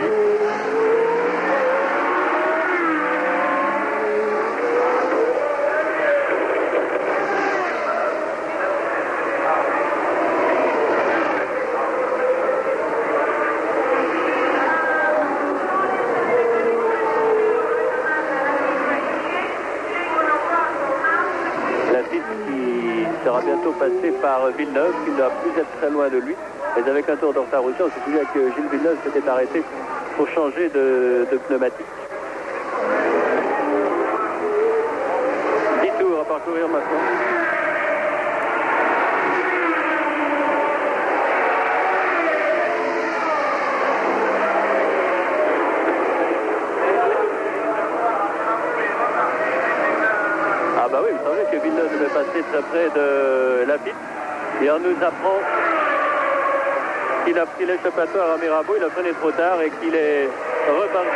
Lafitte qui sera bientôt passé par Villeneuve, qui ne doit plus être très loin de lui. Mais avec un tour de retard aussi, on se souvient que Gilles Villeneuve s'était arrêté pour changer de pneumatique. parcourir maintenant. Ah bah oui, il semblait que Villeneuve devait passer très près de Lafitte. Et on nous apprend qu'il a pris l'échappatoire à Mirabeau, il a freiné trop tard et qu'il est reparti.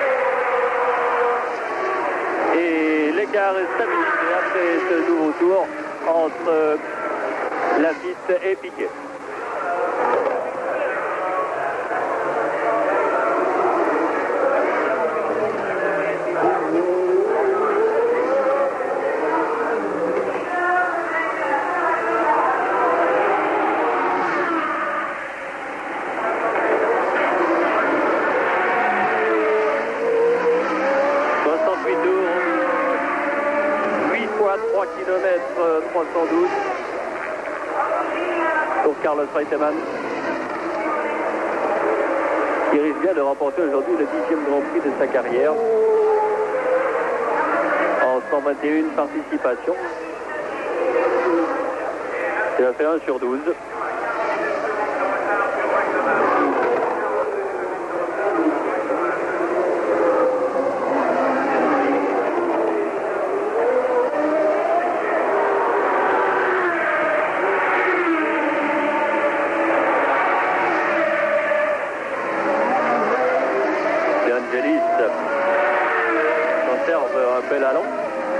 Et l'écart est stabilisé après ce nouveau tour entre Lafitte et Piquet. Km 312 pour Carlos Reutemann, qui risque bien de remporter aujourd'hui le 10e Grand Prix de sa carrière en 121 participations. Il a fait 1 sur 12.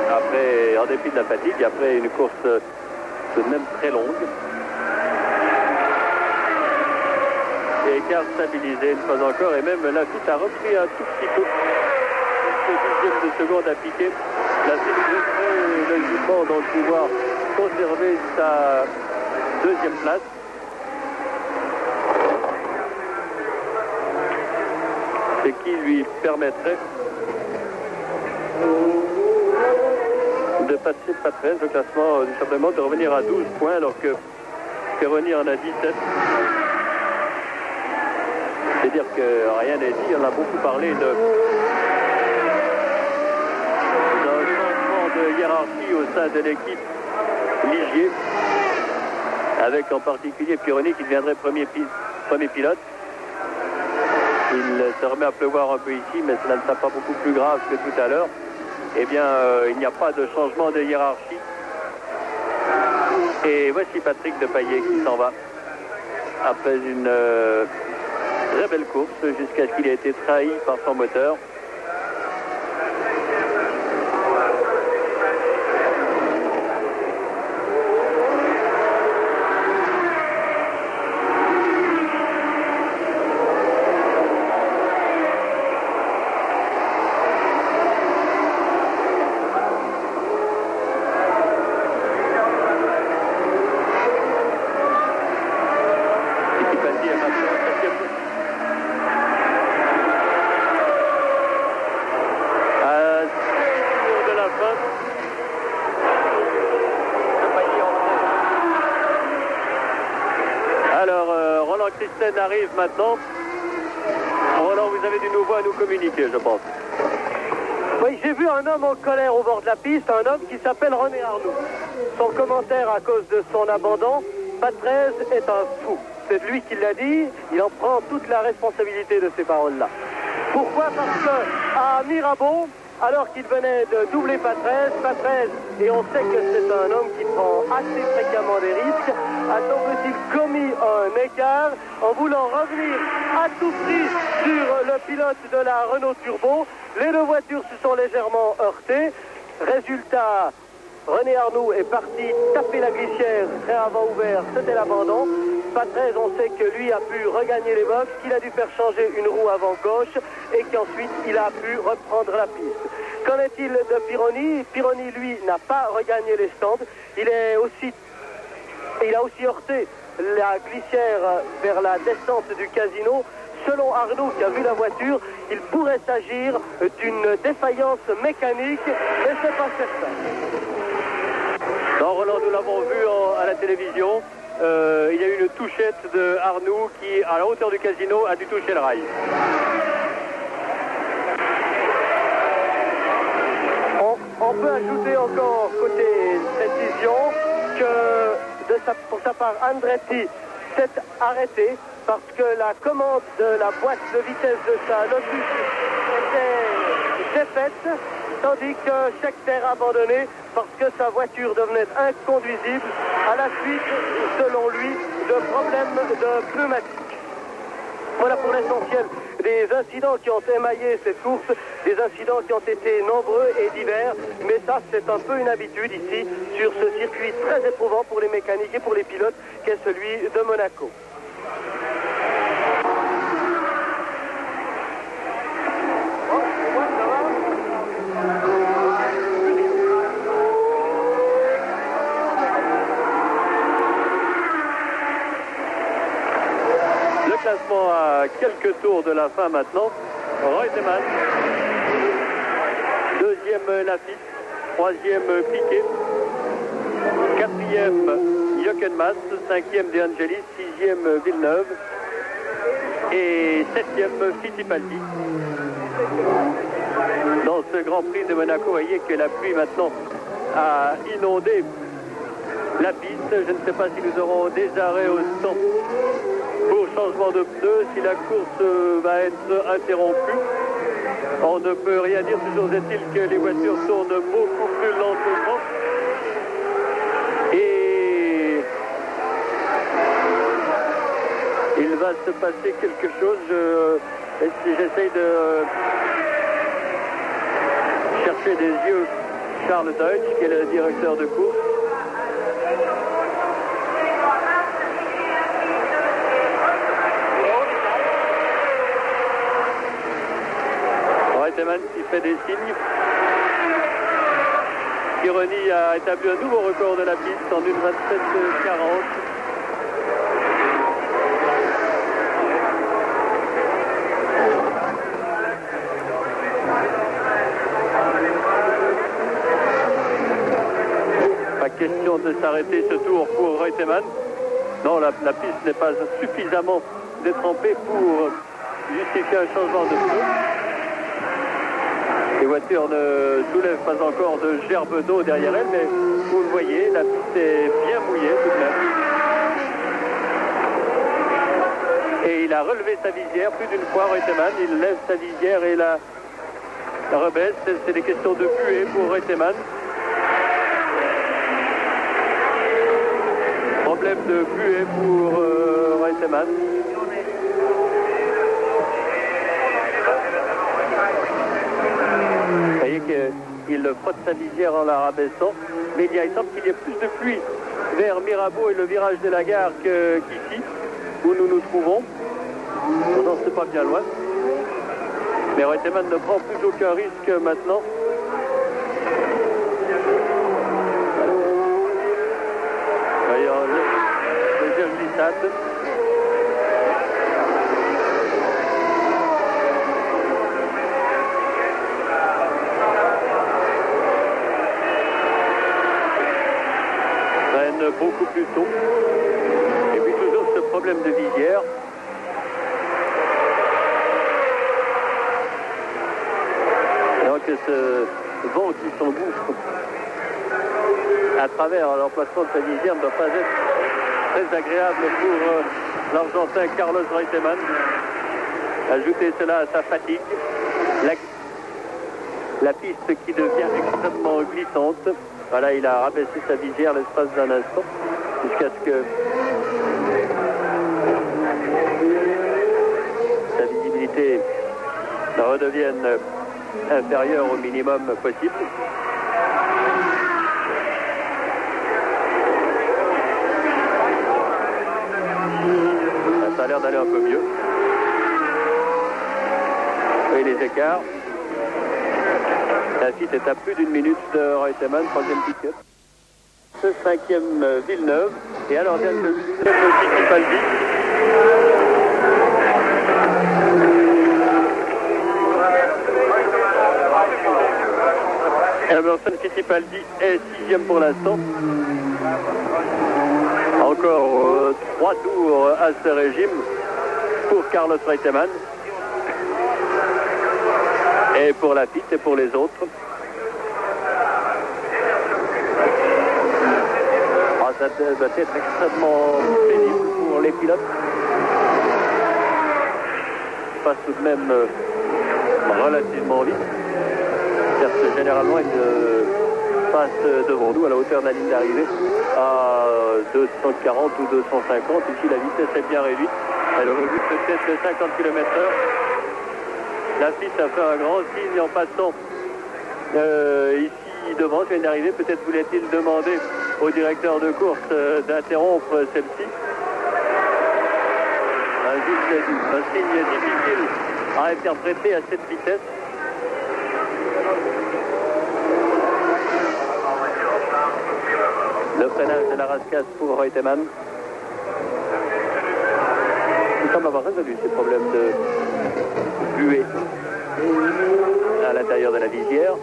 Après, en dépit de la fatigue, après une course tout de même très longue. Et écart stabilisé une fois encore, et même Lafitte a repris un tout petit peu. Quelques dixièmes de seconde à Piquet. Lafitte devrait logiquement donc pouvoir conserver sa deuxième place. Ce qui lui permettrait de passer Patrese au classement du championnat, de revenir à 12 points alors que Peroni en a 17. C'est-à-dire que rien n'est dit, on a beaucoup parlé d'un changement de hiérarchie au sein de l'équipe Ligier, avec en particulier Peroni qui deviendrait premier pilote. Il se remet à pleuvoir un peu ici, mais cela ne sera pas beaucoup plus grave que tout à l'heure. Eh bien, il n'y a pas de changement de hiérarchie. Et voici Patrick Depailler qui s'en va après une très belle course jusqu'à ce qu'il ait été trahi par son moteur. Christen arrive maintenant. Roland, vous avez du nouveau à nous communiquer, je pense. Oui, j'ai vu un homme en colère au bord de la piste, un homme qui s'appelle René Arnoux. Son commentaire à cause de son abandon, Patrese est un fou. C'est lui qui l'a dit, il en prend toute la responsabilité de ces paroles-là. Pourquoi? Parce que à Mirabeau, alors qu'il venait de doubler Patrese, et on sait que c'est un homme qui prend assez fréquemment des risques, a semble-t-il commis un écart en voulant revenir à tout prix sur le pilote de la Renault Turbo. Les deux voitures se sont légèrement heurtées. Résultat, René Arnoux est parti taper la glissière, très avant ouvert, c'était l'abandon. Patrese, on sait que lui a pu regagner les boxes, qu'il a dû faire changer une roue avant gauche et qu'ensuite il a pu reprendre la piste. Qu'en est-il de Pironi? Pironi, lui, n'a pas regagné les stands. Il a aussi heurté la glissière vers la descente du casino. Selon Arnoux, qui a vu la voiture, il pourrait s'agir d'une défaillance mécanique, mais c'est pas certain. Non, Roland, nous l'avons vu à la télévision. Il y a eu une touchette de Arnoux qui, à la hauteur du casino, a dû toucher le rail. On peut ajouter encore côté cette précision que pour sa part Andretti s'est arrêté parce que la commande de la boîte de vitesse de sa Lotus était défaite, tandis que Scheckter a abandonné parce que sa voiture devenait inconduisible à la suite, selon lui, de problèmes de pneumatique. Voilà pour l'essentiel des incidents qui ont émaillé cette course, des incidents qui ont été nombreux et divers, mais ça c'est un peu une habitude ici sur ce circuit très éprouvant pour les mécaniques et pour les pilotes qu'est celui de Monaco. Classement à quelques tours de la fin maintenant. Reutemann, deuxième Lafitte, troisième Piquet, quatrième Jochen-Mass, cinquième De Angelis, sixième Villeneuve et septième Fittipaldi. Dans ce Grand Prix de Monaco, vous voyez que la pluie maintenant a inondé la piste. Je ne sais pas si nous aurons des arrêts au temps pour changement de pneus, si la course va être interrompue. On ne peut rien dire, toujours est-il que les voitures tournent beaucoup plus lentement. Et il va se passer quelque chose. J'essaye de chercher des yeux Charles Deutsch, qui est le directeur de course. Reutemann qui fait des signes. Pironi a établi un nouveau record de la piste en 1:27:40. Pas question de s'arrêter ce tour pour Reutemann. Non, la piste n'est pas suffisamment détrempée pour justifier un changement de pneu. Les voitures ne soulèvent pas encore de gerbes d'eau derrière elles, mais vous le voyez, la piste est bien mouillée tout de même. Et il a relevé sa visière plus d'une fois, Reutemann. Il lève sa visière et la rebaisse. C'est des questions de buée pour Reutemann. Problème de buée pour Reutemann. Vous voyez qu'il frotte sa visière en la rabaissant, mais il semble qu'il y ait plus de pluie vers Mirabeau et le virage de la gare qu'ici, où nous nous trouvons. On n'en sait pas bien loin. Mais Reutemann ne prend plus aucun risque maintenant. D'ailleurs, deuxième glissade. Beaucoup plus tôt. Et puis toujours ce problème de visière. Donc ce vent qui s'engouffre à travers l'emplacement de sa visière ne doit pas être très agréable pour l'Argentin Carlos Reutemann. Ajoutez cela à sa fatigue. La piste qui devient extrêmement glissante. Voilà, il a rabaissé sa visière l'espace d'un instant jusqu'à ce que sa visibilité redevienne inférieure au minimum possible. Ça a l'air d'aller un peu mieux. Et les écarts. La suite est à plus d'une minute de Reutemann, troisième Piquet. Ce cinquième Villeneuve. Et alors, bien que Fittipaldi. Emerson Fittipaldi est sixième pour l'instant. Encore 3 tours à ce régime pour Carlos Reutemann. Et pour Lafitte et pour les autres. Ça doit être extrêmement pénible pour les pilotes. Ils passent tout de même relativement vite. Certes, généralement, ils passent devant nous à la hauteur de la ligne d'arrivée à 240 ou 250. Ici, la vitesse est bien réduite. Elle aurait vu peut-être de 50 km/h. La piste a fait un grand signe en passant ici devant, vient d'arriver. Peut-être voulait-il demander au directeur de course d'interrompre celle-ci. Un signe difficile à interpréter à cette vitesse. Le freinage de la Rascasse pour Reutemann. Il semble avoir résolu ces problèmes de buée à l'intérieur de la visière.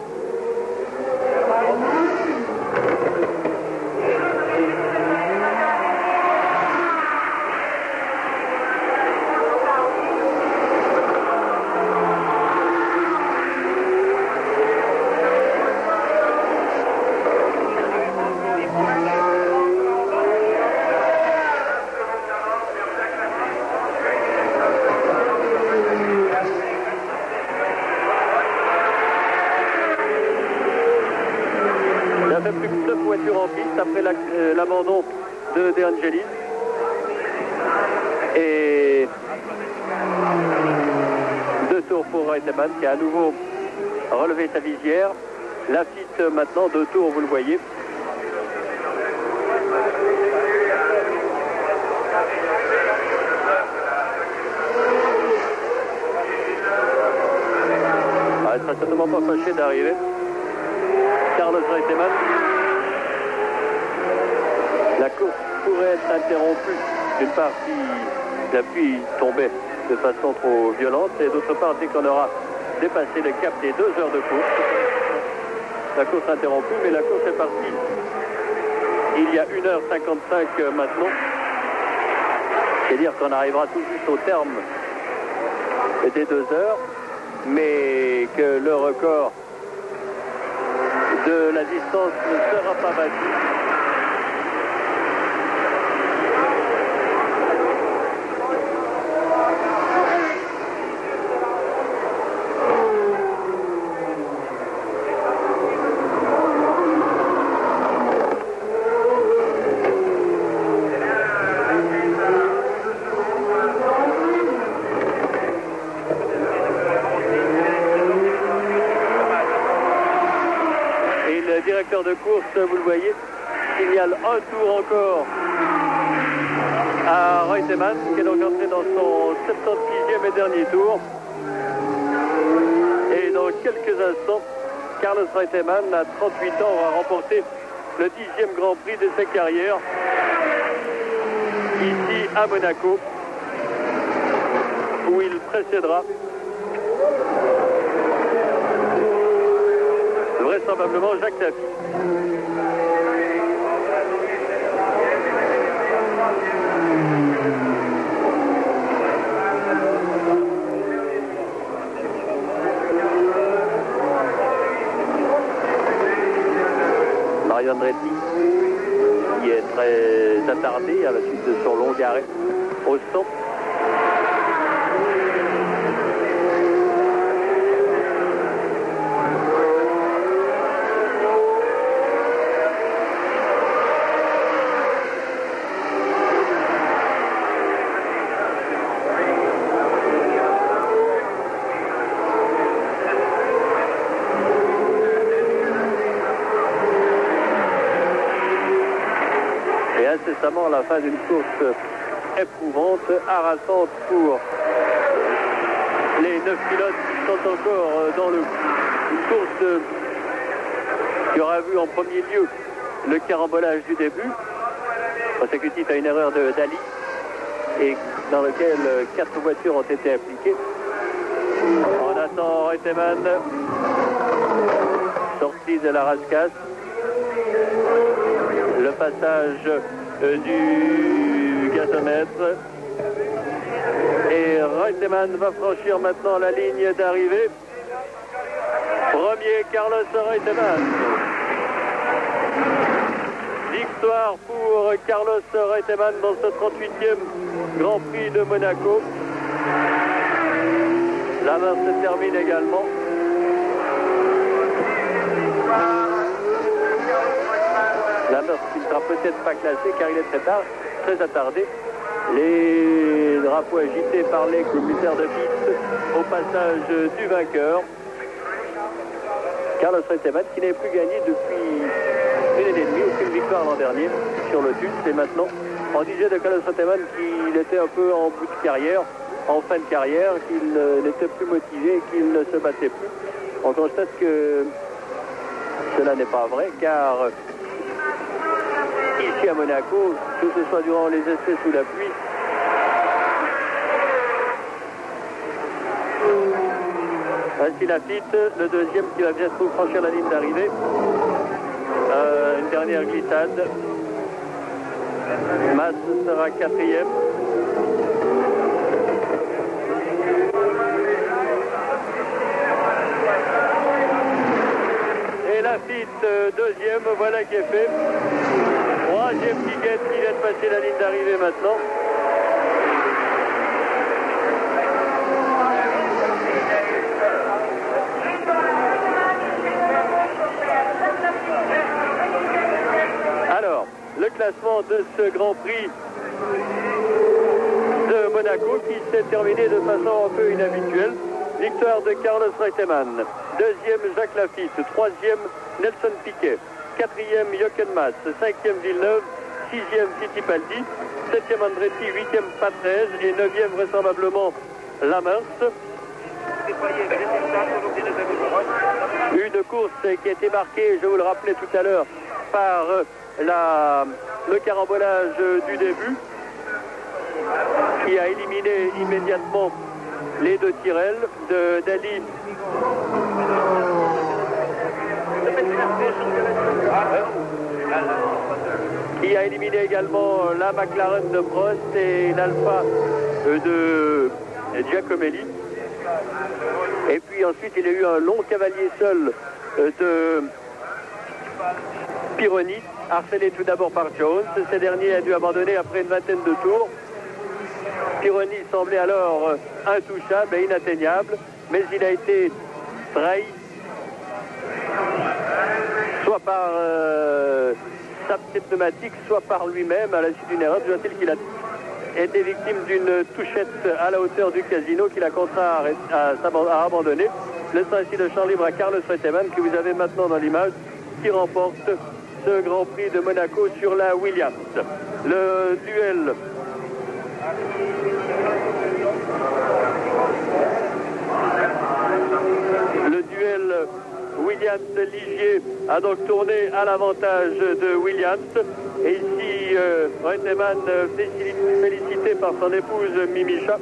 Après l'abandon de De Angelis. Et 2 tours pour Reutemann qui a à nouveau relevé sa visière. Laffite maintenant, 2 tours, vous le voyez. Elle ne sera certainement pas fâché d'arriver. Carlos Reutemann. La course pourrait être interrompue, d'une part si la pluie tombait de façon trop violente, et d'autre part dès qu'on aura dépassé le cap des 2 heures de course. La course est interrompue, mais la course est partie il y a 1h55 maintenant. C'est-à-dire qu'on arrivera tout juste au terme des 2 heures, mais que le record de la distance ne sera pas battu. De course, vous le voyez, signale un tour encore à Reutemann, qui est donc entré dans son 76e et dernier tour. Et dans quelques instants, Carlos Reutemann, à 38 ans, va remporter le 10e Grand Prix de sa carrière ici à Monaco, où il précédera vraisemblablement Jacques Laffite. Mario Andretti, qui est très attardé à la suite de son long arrêt au stop. Incessamment à la fin d'une course éprouvante, harassante pour les 9 pilotes qui sont encore dans le coup. Une course qui aura vu en premier lieu le carambolage du début, consécutif à une erreur de Daly, et dans lequel 4 voitures ont été impliquées. On attend Reutemann, sortie de la Rascasse. Le passage du gazomètre, et Reutemann va franchir maintenant la ligne d'arrivée. Premier, Carlos Reutemann. Victoire pour Carlos Reutemann dans ce 38e Grand Prix de Monaco. La main se termine également. La main qui ne sera peut-être pas classée car il est très tard, très attardé. Les drapeaux agités par les commissaires de piste au passage du vainqueur. Carlos Reutemann qui n'avait plus gagné depuis une année et demie, aucune victoire l'an dernier sur le Lotus. Et maintenant, on disait de Carlos Reutemann qu'il était un peu en bout de carrière, en fin de carrière, qu'il n'était plus motivé, qu'il ne se battait plus. On constate que cela n'est pas vrai, car ici à Monaco, que ce soit durant les essais sous la pluie, ainsi Lafitte, le deuxième qui va bientôt franchir la ligne d'arrivée. Une dernière glissade. Mas sera quatrième. Et Lafitte, deuxième, voilà qui est fait. Troisième Piquet qui vient de passer la ligne d'arrivée maintenant. Alors, le classement de ce Grand Prix de Monaco qui s'est terminé de façon un peu inhabituelle. Victoire de Carlos Reutemann. Deuxième, Jacques Lafitte. Troisième, Nelson Piquet. Quatrième, Jochen Mas. Cinquième, Villeneuve. Sixième, Fittipaldi. Septième, Andretti. Huitième, Patrese. Et neuvième, vraisemblablement, Lammers. Une course qui a été marquée, je vous le rappelais tout à l'heure, par le carambolage du début, qui a éliminé immédiatement les deux Tyrrell de Daly. Qui a éliminé également la McLaren de Prost et l'Alpha de Giacomelli. Et puis ensuite il y a eu un long cavalier seul de Pironi, harcelé tout d'abord par Jones. Ce dernier a dû abandonner après une vingtaine de tours. Pironi semblait alors intouchable et inatteignable, mais il a été trahi soit par sa pneumatique, soit par lui-même à la suite d'une erreur. Toujours est-il qu'il a été victime d'une touchette à la hauteur du casino qui l'a contraint à abandonner, laissant ainsi le champ libre à Carlos Reutemann, que vous avez maintenant dans l'image, qui remporte ce Grand Prix de Monaco sur la Williams. Le duel Williams-Ligier a donc tourné à l'avantage de Williams. Et ici, Reutemann félicité par son épouse Mimicha.